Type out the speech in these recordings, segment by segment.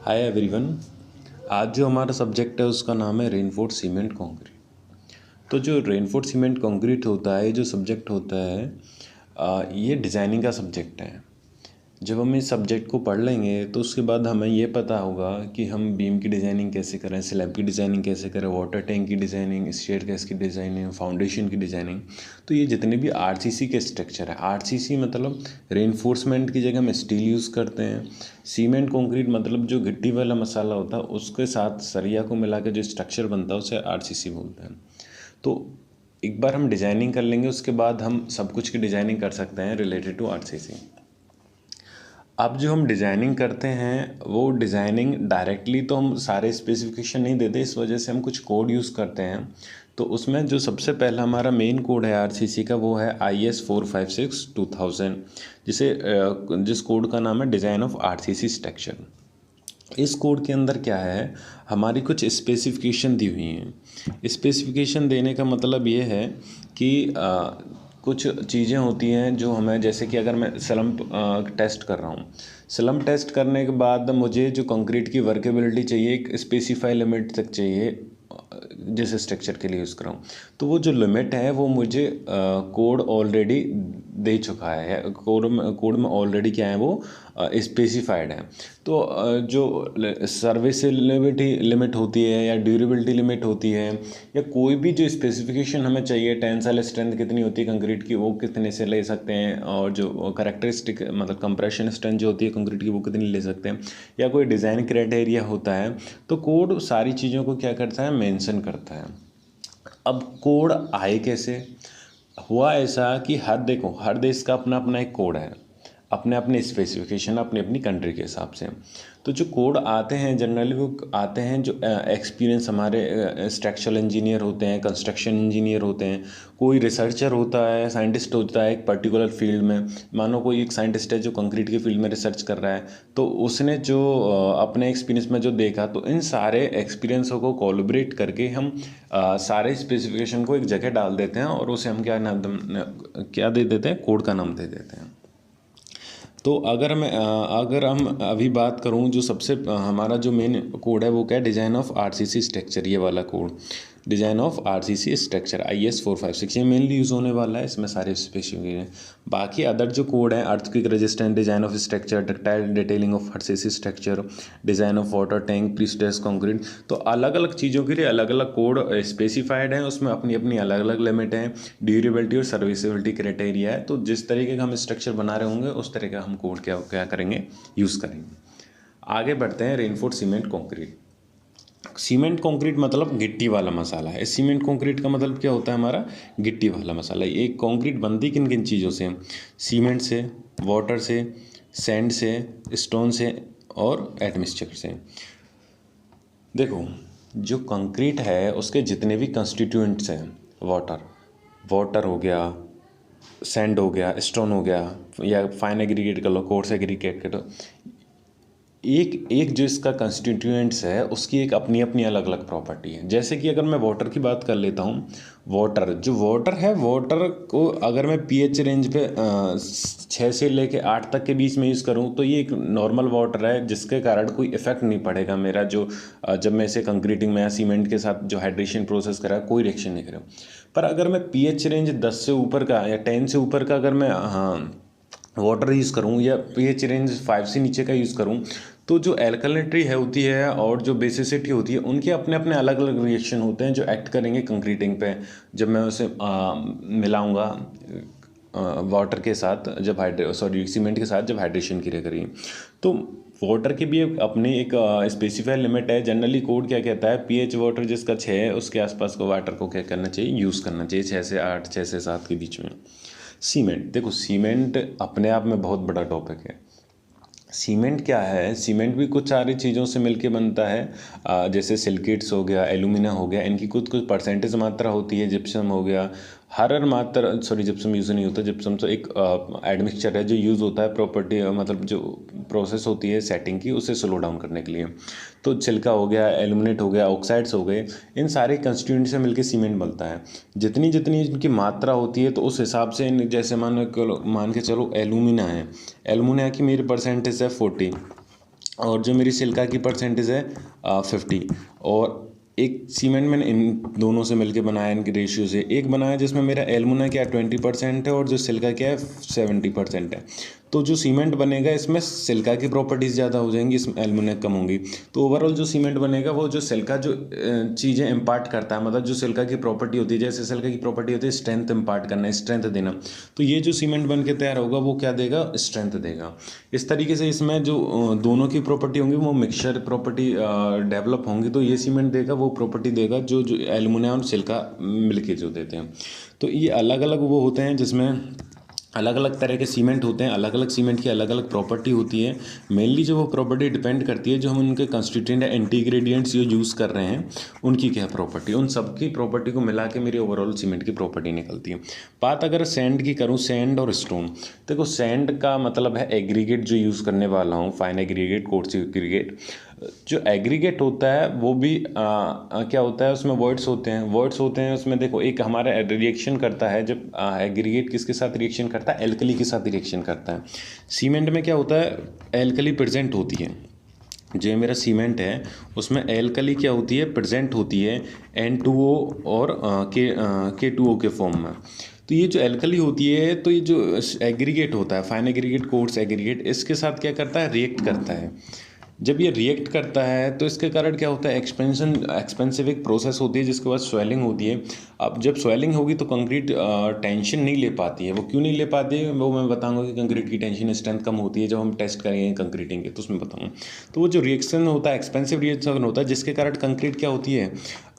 Hi everyone. आज जो हमारा सब्जेक्ट है उसका नाम है रेनफोर्स्ड सीमेंट कंक्रीट। तो जो रेनफोर्स्ड सीमेंट कंक्रीट होता है, जो सब्जेक्ट होता है, ये डिज़ाइनिंग का सब्जेक्ट है। जब हम इस सब्जेक्ट को पढ़ लेंगे तो उसके बाद हमें ये पता होगा कि हम बीम की डिज़ाइनिंग कैसे करें, स्लैब की डिज़ाइनिंग कैसे करें, वाटर टैंक की डिज़ाइनिंग, स्टेयरकेस की डिज़ाइनिंग, फाउंडेशन की डिज़ाइनिंग। तो ये जितने भी आरसीसी के स्ट्रक्चर है, आरसीसी मतलब रेनफोर्समेंट की जगह हम स्टील यूज़ करते हैं। सीमेंट कंक्रीट मतलब जो गिट्टी वाला मसाला होता है उसके साथ सरिया को मिला के जो स्ट्रक्चर बनता है उसे आरसीसी बोलते हैं। तो एक बार हम डिज़ाइनिंग कर लेंगे, उसके बाद हम सब कुछ की डिज़ाइनिंग कर सकते हैं रिलेटेड टू आरसीसी। अब जो हम डिज़ाइनिंग करते हैं वो डिज़ाइनिंग डायरेक्टली तो हम सारे स्पेसिफिकेशन नहीं देते, इस वजह से हम कुछ कोड यूज़ करते हैं। तो उसमें जो सबसे पहला हमारा मेन कोड है आरसीसी का वो है IS 456-2000, जिस कोड का नाम है डिज़ाइन ऑफ आरसीसी स्ट्रक्चर। इस कोड के अंदर क्या है, हमारी कुछ स्पेसिफिकेशन दी हुई हैं। स्पेसिफिकेशन देने का मतलब ये है कि कुछ चीज़ें होती हैं जो हमें, जैसे कि अगर मैं स्लम्प टेस्ट कर रहा हूँ, स्लम्प टेस्ट करने के बाद मुझे जो कंक्रीट की वर्केबिलिटी चाहिए एक स्पेसिफाई लिमिट तक चाहिए, जिस स्ट्रक्चर के लिए यूज़ कर रहा हूँ। तो वो जो लिमिट है वो मुझे कोड ऑलरेडी दे चुका है, कोड में ऑलरेडी क्या है वो स्पेसिफाइड है। तो जो सर्विसिबिलिटी लिमिट होती है या ड्यूरेबिलिटी लिमिट होती है या कोई भी जो स्पेसिफिकेशन हमें चाहिए, टेंसाइल स्ट्रेंथ कितनी होती है कंक्रीट की वो कितने से ले सकते हैं, और जो करेक्टरिस्टिक मतलब कंप्रेशन स्ट्रेंथ जो होती है कंक्रीट की वो कितनी ले सकते हैं, या कोई डिज़ाइन क्राइटेरिया होता है, तो कोड सारी चीज़ों को क्या करता है, मेंशन करता है। अब कोड आए कैसे, हुआ ऐसा कि हर देश का अपना अपना एक कोड है, अपने अपने स्पेसिफिकेशन, अपनी अपनी कंट्री के हिसाब से। तो जो कोड आते हैं जनरली वो आते हैं जो एक्सपीरियंस हमारे स्ट्रक्चरल इंजीनियर होते हैं, कंस्ट्रक्शन इंजीनियर होते हैं, कोई रिसर्चर होता है, साइंटिस्ट होता है एक पर्टिकुलर फील्ड में। मानो कोई एक साइंटिस्ट है जो कंक्रीट की फील्ड में रिसर्च कर रहा है, तो उसने जो अपने एक्सपीरियंस में जो देखा, तो इन सारे एक्सपीरियंसों को कोलैबोरेट करके हम सारे स्पेसिफिकेशन को एक जगह डाल देते हैं और उसे हम क्या दे देते हैं, कोड का नाम दे देते हैं। तो अगर हम अभी बात करूं, जो सबसे हमारा जो मेन कोड है वो क्या है, डिज़ाइन ऑफ आरसीसी स्ट्रक्चर, ये वाला code design of RCC structure IS 456, ये मेनली यूज़ होने वाला है, इसमें सारे स्पेसिफिकेशन। बाकी अदर जो कोड है, earthquake resistant design of structure, ductile detailing of RCC structure, design of water tank, prestress concrete, तो अलग अलग चीज़ों के लिए अलग अलग कोड स्पेसिफाइड हैं, उसमें अपनी अपनी अलग अलग लिमिट हैं, ड्यूरेबिलिटी और सर्विसिबिलिटी क्राइटेरिया है। तो जिस तरीके का हम स्ट्रक्चर बना रहे होंगे उस तरह का हम कोड क्या क्या करेंगे, यूज़ करेंगे। आगे बढ़ते हैं, reinforced cement concrete. Cement concrete मतलब गिट्टी वाला मसाला है। सीमेंट कंक्रीट का मतलब क्या होता है हमारा, गिट्टी वाला मसाला। एक कंक्रीट बनती किन किन चीज़ों से, सीमेंट से, वाटर से, सैंड से, स्टोन से और एडमिक्सचर से। देखो, जो कंक्रीट है उसके जितने भी कंस्टिट्यूएंट्स हैं, वाटर हो गया, सैंड हो गया, स्टोन हो गया, या फाइन एग्रीगेट कर लो, कोर्स एग्रीगेट कर लो, एक एक जो इसका कंस्टिट्यूएंट्स है उसकी एक अपनी अपनी अलग अलग प्रॉपर्टी है। जैसे कि अगर मैं वाटर की बात कर लेता हूँ, वाटर है, वाटर को अगर मैं pH रेंज पे 6 से लेके 8 तक के बीच में यूज़ करूँ तो ये एक नॉर्मल वाटर है, जिसके कारण कोई इफेक्ट नहीं पड़ेगा मेरा, जो जब मैं इसे कंक्रीटिंग में या सीमेंट के साथ जो हाइड्रेशन प्रोसेस करा कोई रिएक्शन नहीं करेगा। पर अगर मैं pH रेंज 10 से ऊपर का या 10 से ऊपर का अगर मैं वाटर यूज़ करूँ, या pH रेंज 5 से नीचे का यूज़ करूँ, तो जो एल्कलिनिटी है होती है और जो बेसिसिटी होती है उनके अपने अपने अलग अलग रिएक्शन होते हैं जो एक्ट करेंगे कंक्रीटिंग पे। जब मैं उसे मिलाऊंगा वाटर के साथ, जब सीमेंट के साथ जब हाइड्रेशन क्रिया करेंगे, तो वाटर की भी अपनी एक स्पेसिफाइड लिमिट है। जनरली कोड क्या कहता है, pH वाटर जिसका 6 है उसके आसपास को वाटर को क्या करना चाहिए, यूज़ करना चाहिए, 6 से 8, 6 से 7 के बीच में। सीमेंट, देखो सीमेंट अपने आप में बहुत बड़ा टॉपिक है। सीमेंट क्या है, सीमेंट भी कुछ सारी चीज़ों से मिलके बनता है, जैसे सिलिकेट्स हो गया, एल्यूमिना हो गया, इनकी कुछ कुछ परसेंटेज मात्रा होती है, जिप्सम हो गया, हर मात्रा, सॉरी जिप्सम यूज़ नहीं होता, जिप्सम तो एक एडमिक्सचर है जो यूज़ होता है प्रॉपर्टी, मतलब जो प्रोसेस होती है सेटिंग की उसे स्लो डाउन करने के लिए। तो सिलिका हो गया, एल्यूमिनेट हो गया, ऑक्साइड्स हो गए, इन सारे कंस्टिट्यूएंट से मिलकर सीमेंट बनता है। जितनी जितनी इनकी मात्रा होती है तो उस हिसाब से जैसे मान के चलो एल्यूमिना है, एल्यूमिना की मेरी परसेंटेज है 40, और जो मेरी सिलिका की परसेंटेज है 50। और एक सीमेंट मैंने इन दोनों से मिलके बनाया, इनके रेशियो से एक बनाया जिसमें मेरा एल्युमिना क्या 20% है और जो सिलिका क्या है 70% है। तो जो सीमेंट बनेगा इसमें सिलिका की प्रॉपर्टीज़ ज़्यादा हो जाएंगी, इसमें एल्युमिना कम होंगी। तो ओवरऑल जो सीमेंट बनेगा वो जो सिलिका जो चीज़ें इम्पार्ट करता है, मतलब जो सिलिका की प्रॉपर्टी होती है, जैसे सिलिका की प्रॉपर्टी होती है स्ट्रेंथ इम्पार्ट करना, स्ट्रेंथ देना, तो ये जो सीमेंट बन के तैयार होगा वो क्या देगा, स्ट्रेंथ देगा। इस तरीके से इसमें जो दोनों की प्रॉपर्टी होंगी वो मिक्सचर प्रॉपर्टी डेवलप होंगी, तो ये सीमेंट देगा वो प्रॉपर्टी देगा जो जो एल्युमिना और सिलिका मिलके जो देते हैं। तो ये अलग अलग वो होते हैं जिसमें अलग अलग तरह के सीमेंट होते हैं, अलग अलग सीमेंट की अलग अलग प्रॉपर्टी होती है। मेनली जो वो प्रॉपर्टी डिपेंड करती है जो हम उनके कंस्टिट्यूएंट या इंटीग्रेडिएंट्स जो यूज़ कर रहे हैं उनकी क्या प्रॉपर्टी, उन सब की प्रॉपर्टी को मिला के मेरी ओवरऑल सीमेंट की प्रॉपर्टी निकलती है। बात अगर सैंड की करूँ, सैंड और स्टोन, देखो सैंड का मतलब है एग्रीगेट जो यूज़ करने वाला हूँ, फाइन एग्रीगेट, कोर्स एग्रीगेट। जो एग्रीगेट होता है वो भी क्या होता है, उसमें वर्ड्स होते हैं, वर्ड्स होते हैं उसमें। देखो एक हमारा रिएक्शन करता है जब एग्रीगेट किसके साथ रिएक्शन करता है, एल्कली के साथ रिएक्शन करता है। सीमेंट में क्या होता है, एल्कली प्रेजेंट होती है। जो मेरा सीमेंट है उसमें एल्कली क्या होती है, प्रेजेंट होती है N2O और K2O के फॉर्म में। तो ये जो एल्कली होती है, तो ये जो एग्रीगेट होता है, फाइन एग्रीगेट, कोर्स एग्रीगेट, इसके साथ क्या करता है, रिएक्ट करता है। जब ये रिएक्ट करता है तो इसके कारण क्या होता है, एक्सपेंसिव एक प्रोसेस होती है जिसके बाद स्वेलिंग होती है। अब जब स्वेलिंग होगी तो कंक्रीट टेंशन नहीं ले पाती है। वो क्यों नहीं ले पाती है वो मैं बताऊंगा कि कंक्रीट की टेंशन स्ट्रेंथ कम होती है जब हम टेस्ट करेंगे कंक्रीटिंग के, तो उसमें बताऊंगा। तो वो जो रिएक्शन होता है, एक्सपेंसिव रिएक्शन होता है, जिसके कारण कंक्रीट क्या होती है,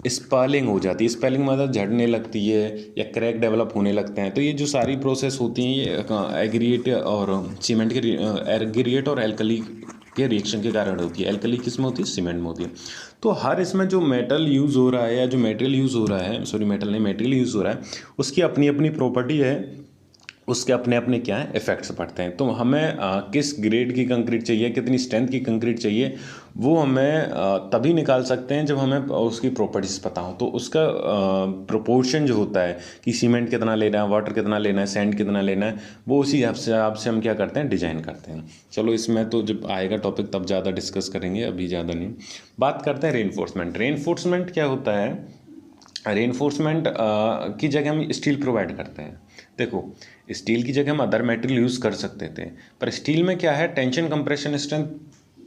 स्पेलिंग हो जाती है। स्पेलिंग मतलब झड़ने लगती है या क्रैक डेवलप होने लगते हैं। तो ये जो सारी प्रोसेस होती हैं ये एग्रीगेट और सीमेंट के एग्रीगेट और एल्कली के रिएक्शन के कारण होती है। एल्कली किस में होती है, सीमेंट में होती है। तो हर इसमें जो मेटल यूज़ हो रहा है या जो मटेरियल यूज़ हो रहा है, सॉरी मेटल नहीं, मटेरियल यूज़ हो रहा है, उसकी अपनी अपनी प्रॉपर्टी है, उसके अपने अपने क्या है इफेक्ट्स पड़ते हैं। तो हमें किस ग्रेड की कंक्रीट चाहिए, कितनी स्ट्रेंथ की कंक्रीट चाहिए, वो हमें तभी निकाल सकते हैं जब हमें उसकी प्रॉपर्टीज़ पता हो। तो उसका प्रोपोर्शन जो होता है कि सीमेंट कितना लेना है, वाटर कितना लेना है, सैंड कितना लेना है, वो उसी हिसाब से हम क्या करते हैं, डिजाइन करते हैं। चलो इसमें तो जब आएगा टॉपिक तब ज़्यादा डिस्कस करेंगे, अभी ज़्यादा नहीं। बात करते हैं रेनफोर्समेंट। रेनफोर्समेंट क्या होता है, रेनफोर्समेंट की जगह हम स्टील प्रोवाइड करते हैं। देखो स्टील की जगह हम अदर मटेरियल यूज़ कर सकते थे, पर स्टील में क्या है, टेंशन कंप्रेशन स्ट्रेंथ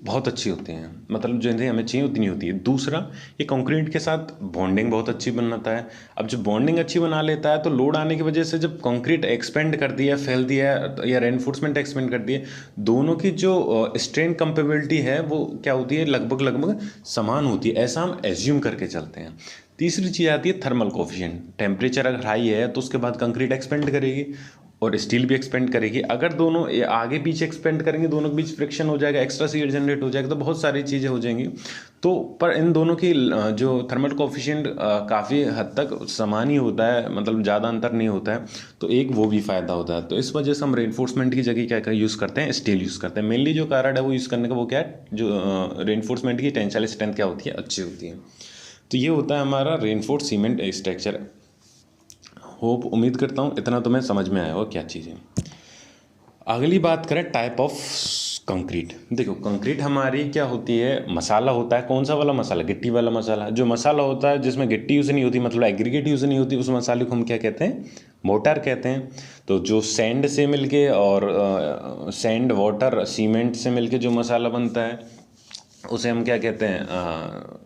बहुत अच्छी होती हैं, मतलब जो हमें चाहिए उतनी होती है। दूसरा, ये कंक्रीट के साथ बॉन्डिंग बहुत अच्छी बनाता है। अब जब बॉन्डिंग अच्छी बना लेता है तो लोड आने की वजह से जब कंक्रीट एक्सपेंड करती है, फैलती है, या रेनफोर्समेंट एक्सपेंड करती है, दोनों की जो स्ट्रेन कंपेबिलिटी है वो क्या होती है, लगभग समान होती है, ऐसा हम एज्यूम करके चलते हैं। तीसरी चीज़ आती है थर्मल कोफिशिएंट। टेम्परेचर अगर हाई है तो उसके बाद कंक्रीट एक्सपेंड करेगी और स्टील भी एक्सपेंड करेगी। अगर दोनों आगे पीछे एक्सपेंड करेंगे, दोनों के बीच फ्रिक्शन हो जाएगा, एक्स्ट्रा शीयर जनरेट हो जाएगा, तो बहुत सारी चीज़ें हो जाएंगी। तो पर इन दोनों की जो थर्मल कोफिशिएंट काफ़ी हद तक समान ही होता है, मतलब ज़्यादा अंतर नहीं होता है, तो एक वो भी फ़ायदा होता है। तो इस वजह से हम रेनफोर्समेंट की जगह क्या यूज़ करते हैं, स्टील यूज़ करते हैं। मेनली जो कारण है वो यूज़ करने का वो क्या है, जो रेनफोर्समेंट की टेंसाइल स्ट्रेंथ क्या होती है, अच्छी होती है। तो ये होता है हमारा रेनफोर्स सीमेंट स्ट्रक्चर। होप उम्मीद करता हूँ इतना तुम्हें समझ में आया हो क्या चीज़ें। अगली बात करें टाइप ऑफ कंक्रीट। देखो कंक्रीट हमारी क्या होती है, मसाला होता है। कौन सा वाला मसाला, गिट्टी वाला मसाला। जो मसाला होता है जिसमें गिट्टी यूज़ नहीं होती, मतलब एग्रीगेट यूज़ नहीं होती, उस मसाले को हम क्या कहते हैं, मोर्टार कहते हैं। तो जो सैंड से मिलके और सैंड, वाटर, सीमेंट से मिलके जो मसाला बनता है उसे हम क्या कहते हैं,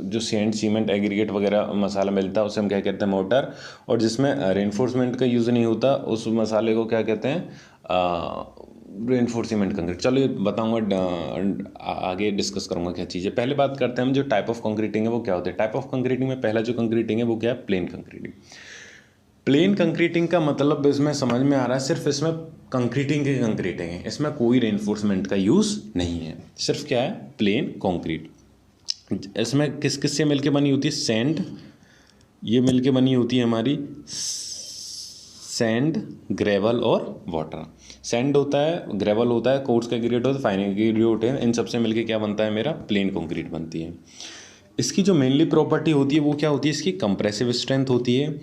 जो सैंड, सीमेंट, एग्रीगेट वगैरह मसाला मिलता है उसे हम क्या कहते हैं, मोर्टार। और जिसमें रेनफोर्समेंट का यूज़ नहीं होता उस मसाले को क्या कहते हैं, रेनफोर्स सीमेंट कंक्रीट। चलो ये बताऊंगा, आगे डिस्कस करूंगा क्या चीज़ है। पहले बात करते हैं हम जो टाइप ऑफ कंक्रीटिंग है वो क्या होता है। टाइप ऑफ कंक्रीटिंग में पहला जो कंक्रीटिंग है वो क्या है, प्लेन कंक्रीटिंग। प्लेन कंक्रीटिंग का मतलब इसमें समझ में आ रहा है, सिर्फ इसमें कंक्रीटिंग की कंक्रीटिंग है, इसमें कोई रेनफोर्समेंट का यूज़ नहीं है, सिर्फ क्या है, प्लेन कंक्रीट। इसमें किस किस से मिलके बनी होती है, सैंड, ये मिलके बनी होती है हमारी सैंड, ग्रेवल और वाटर। सैंड होता है, ग्रेवल होता है, कोर्स का एग्रीगेट होता है, फाइन एग्रीगेट होते हैं। इन सबसे मिलके क्या बनता है, मेरा प्लेन कंक्रीट बनती है। इसकी जो मेनली प्रॉपर्टी होती है वो क्या होती है, इसकी कंप्रेसिव स्ट्रेंथ होती है,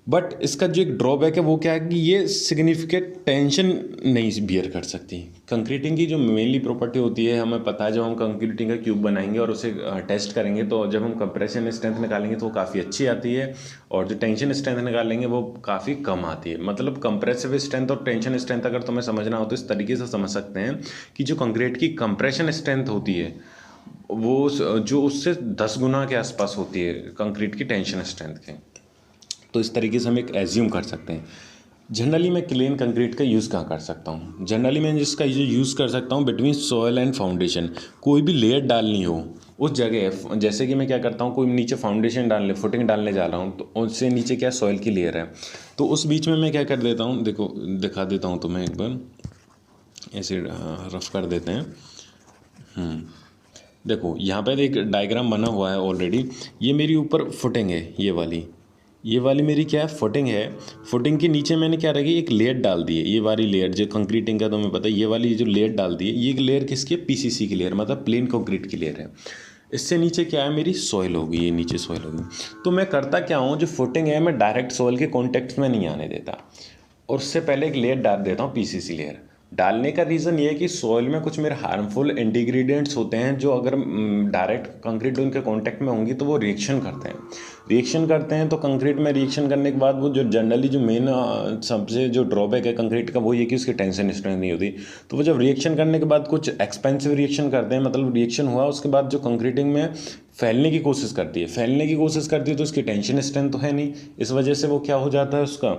बट इसका जो एक ड्रॉबैक है वो क्या है कि ये सिग्निफिकेंट टेंशन नहीं बियर कर सकती। कंक्रीटिंग की जो मेनली प्रॉपर्टी होती है, हमें पता है जब हम कंक्रीटिंग का क्यूब बनाएंगे और उसे टेस्ट करेंगे तो जब हम कंप्रेशन स्ट्रेंथ निकालेंगे तो वो काफ़ी अच्छी आती है, और जो टेंशन स्ट्रेंथ निकालेंगे वो काफ़ी कम आती है। मतलब कंप्रेसिव स्ट्रेंथ और टेंशन स्ट्रेंथ अगर तुम्हें समझना हो तो इस तरीके से समझ सकते हैं कि जो कंक्रीट की कंप्रेशन स्ट्रेंथ होती है वो जो उससे 10 गुना के आसपास होती है कंक्रीट की टेंशन स्ट्रेंथ के। तो इस तरीके से हम एक एज्यूम कर सकते हैं। जनरली मैं क्लीन कंक्रीट का यूज़ कहाँ कर सकता हूँ? जनरली मैं जिसका यूज़ कर सकता हूँ बिटवीन सॉयल एंड फाउंडेशन। कोई भी लेयर डालनी हो उस जगह, जैसे कि मैं क्या करता हूँ, कोई नीचे फाउंडेशन डालने फुटिंग डालने जा रहा हूँ तो उससे नीचे क्या सॉयल की लेयर है, तो उस बीच में मैं क्या कर देता हूँ, देखो दिखा देता हूँ तुम्हें एक बार, ऐसे रफ कर देते हैं। देखो यहाँ पर एक डायग्राम बना हुआ है ऑलरेडी। ये मेरी ऊपर फुटिंग है, ये वाली मेरी क्या है, फुटिंग है। फुटिंग के नीचे मैंने क्या रखी, एक लेयर डाल दी है, ये वाली लेयर जो कंक्रीटिंग का तुम्हें पता है, ये वाली जो लेयर डाल दी है, ये लेयर किसकी है, पीसीसी की लेयर, मतलब प्लेन कंक्रीट की लेयर है। इससे नीचे क्या है, मेरी सॉइल होगी, ये नीचे सॉइल होगी। तो मैं करता क्या हूँ, जो फुटिंग है मैं डायरेक्ट सॉइल के कॉन्टेक्ट में नहीं आने देता, और उससे पहले एक लेयर डाल देता हूँ, पीसीसी लेयर। डालने का रीज़न ये है कि सॉइल में कुछ मेरे हार्मफुल इंटीग्रेडिएंट्स होते हैं जो अगर डायरेक्ट कंक्रीट उनके कांटेक्ट में होंगी तो वो रिएक्शन करते हैं। तो कंक्रीट में रिएक्शन करने के बाद वो जो जनरली जो मेन सबसे जो ड्रॉबैक है कंक्रीट का वो ये कि उसकी टेंशन स्ट्रेंथ नहीं होती। तो वो जब रिएक्शन करने के बाद कुछ एक्सपेंसिव रिएक्शन करते हैं, मतलब रिएक्शन हुआ उसके बाद जो कंक्रीटिंग में फैलने की कोशिश करती है तो उसकी टेंशन स्ट्रेंथ तो है नहीं, इस वजह से वो क्या हो जाता है, उसका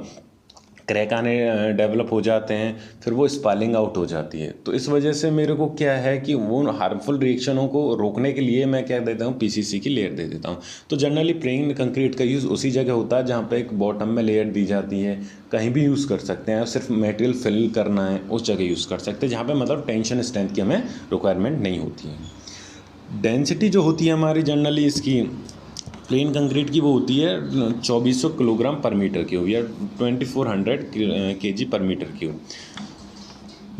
क्रैक आने डेवलप हो जाते हैं, फिर वो स्पालिंग आउट हो जाती है। तो इस वजह से मेरे को क्या है कि वो हार्मफुल रिएक्शनों को रोकने के लिए मैं क्या देता हूँ, पीसीसी की लेयर दे देता हूँ। तो जनरली प्लेन कंक्रीट का यूज़ उसी जगह होता है जहाँ पे एक बॉटम में लेयर दी जाती है, कहीं भी यूज़ कर सकते हैं, सिर्फ मटेरियल फिल करना है उस जगह यूज़ कर सकते हैं जहाँ पर मतलब टेंशन स्ट्रेंथ की हमें रिक्वायरमेंट नहीं होती है। डेंसिटी जो होती है हमारी जनरली इसकी प्लेन कंक्रीट की वो होती है 2400 किलोग्राम पर मीटर क्यूब या 2400 केजी पर मीटर क्यूब।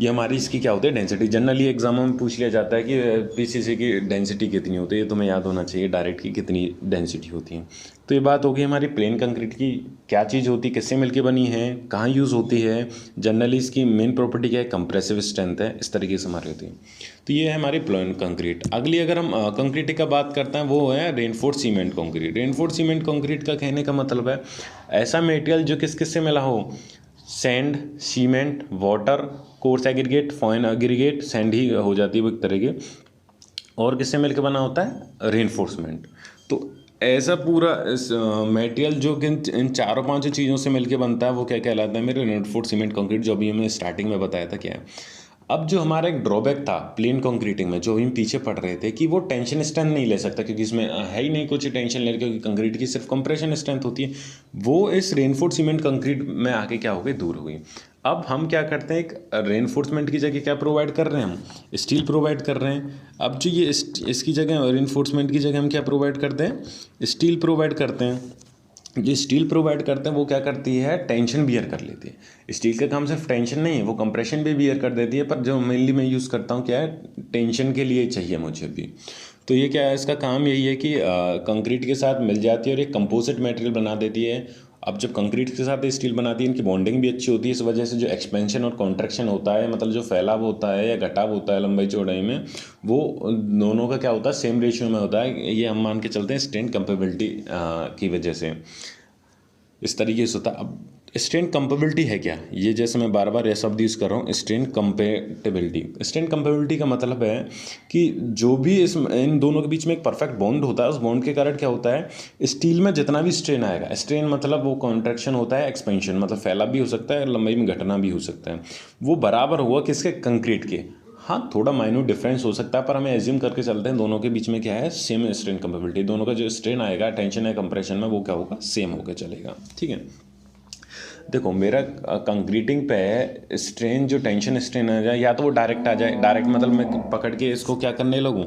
ये हमारी इसकी क्या होती है, डेंसिटी। जनरली एग्जामों में पूछ लिया जाता है कि पीसीसी की डेंसिटी कितनी होती है, ये तुम्हें याद होना चाहिए डायरेक्ट की कितनी डेंसिटी होती है। तो ये बात होगी हमारी प्लेन कंक्रीट की, क्या चीज़ होती है, किससे मिलके बनी है, कहाँ यूज़ होती है, जनरली इसकी मेन प्रॉपर्टी क्या है, कंप्रेसिव स्ट्रेंथ है, इस तरीके से हमारी होती है। तो ये है हमारी प्लेन कंक्रीट। अगली अगर हम कंक्रीट का बात करते हैं वो है reinforce cement concrete. Reinforce cement concrete का कहने का मतलब है ऐसा मटेरियल जो किस किस से मिला हो, sand, cement, water, coarse aggregate, fine aggregate, sand ही हो जाती है वो एक तरह की, और किससे मिलकर बना होता है, रेनफोर्समेंट। तो ऐसा पूरा मटेरियल जो कि इन चारों पांचों चीज़ों से मिलकर बनता है वो क्या कहलाता है, मेरे रेनफोर्स सीमेंट कंक्रीट, जो अभी हमने स्टार्टिंग में बताया था क्या है। अब जो हमारा एक ड्रॉबैक था प्लेन कंक्रीटिंग में, जो हम पीछे पड़ रहे थे कि वो टेंशन स्ट्रेंथ नहीं ले सकता क्योंकि इसमें है ही नहीं कुछ टेंशन ले, क्योंकि कंक्रीट की सिर्फ कंप्रेशन स्ट्रेंथ होती है, वो इस रेनफोर्स सीमेंट कंक्रीट में आके क्या हो गई, दूर हो गई। अब हम क्या करते हैं, एक रेनफोर्समेंट की जगह क्या प्रोवाइड कर रहे हैं, हम स्टील प्रोवाइड कर रहे हैं। अब जो ये इसकी जगह रेनफोर्समेंट की जगह हम क्या प्रोवाइड करते हैं, स्टील प्रोवाइड करते हैं। जो स्टील प्रोवाइड करते हैं वो क्या करती है, टेंशन बियर कर लेती है। स्टील का काम सिर्फ टेंशन नहीं है, वो कंप्रेशन भी बियर कर देती है, पर जो मेनली मैं यूज़ करता हूँ क्या है, टेंशन के लिए चाहिए मुझे भी। तो ये क्या है, इसका काम यही है कि कंक्रीट के साथ मिल जाती है और एक कंपोजिट मटेरियल बना देती है। अब जब कंक्रीट के साथ स्टील बनाती है इनकी बॉन्डिंग भी अच्छी होती है, इस वजह से जो एक्सपेंशन और कॉन्ट्रैक्शन होता है, मतलब जो फैलाव होता है या घटाव होता है लंबाई चौड़ाई में, वो दोनों का क्या होता है, सेम रेशियो में होता है। ये हम मान के चलते हैं स्ट्रेंथ कंपेबिलिटी की वजह से इस तरीके से होता है। अब स्ट्रेंथ कंपेबिलिटी है क्या, ये जैसे मैं बार बार यह शब्द यूज़ कर रहा हूँ, स्ट्रेंथ कंपेटिबिलिटी। स्ट्रेंथ कंपेबिलिटी का मतलब है कि जो भी इन दोनों के बीच में एक परफेक्ट बॉन्ड होता है, उस बॉन्ड के कारण क्या होता है, स्टील में जितना भी स्ट्रेन आएगा, स्ट्रेन मतलब वो कॉन्ट्रैक्शन होता है, एक्सपेंशन मतलब फैला भी हो सकता है, लंबाई में घटना भी हो सकता है, वो बराबर हुआ किसके, कंक्रीट के। हाँ, थोड़ा माइन्यूट डिफरेंस हो सकता है, पर हमें एज्यूम करके चलते हैं दोनों के बीच में क्या है, सेम स्ट्रेन कंपेबिलिटी। दोनों का जो स्ट्रेन आएगा, टेंशन है कंप्रेशन में, वो क्या होगा, सेम होकर चलेगा। ठीक है, देखो मेरा कंक्रीटिंग पे स्ट्रेन जो टेंशन स्ट्रेन आ जाए, या तो वो डायरेक्ट आ जाए, डायरेक्ट मतलब मैं पकड़ के इसको क्या करने लगूँ,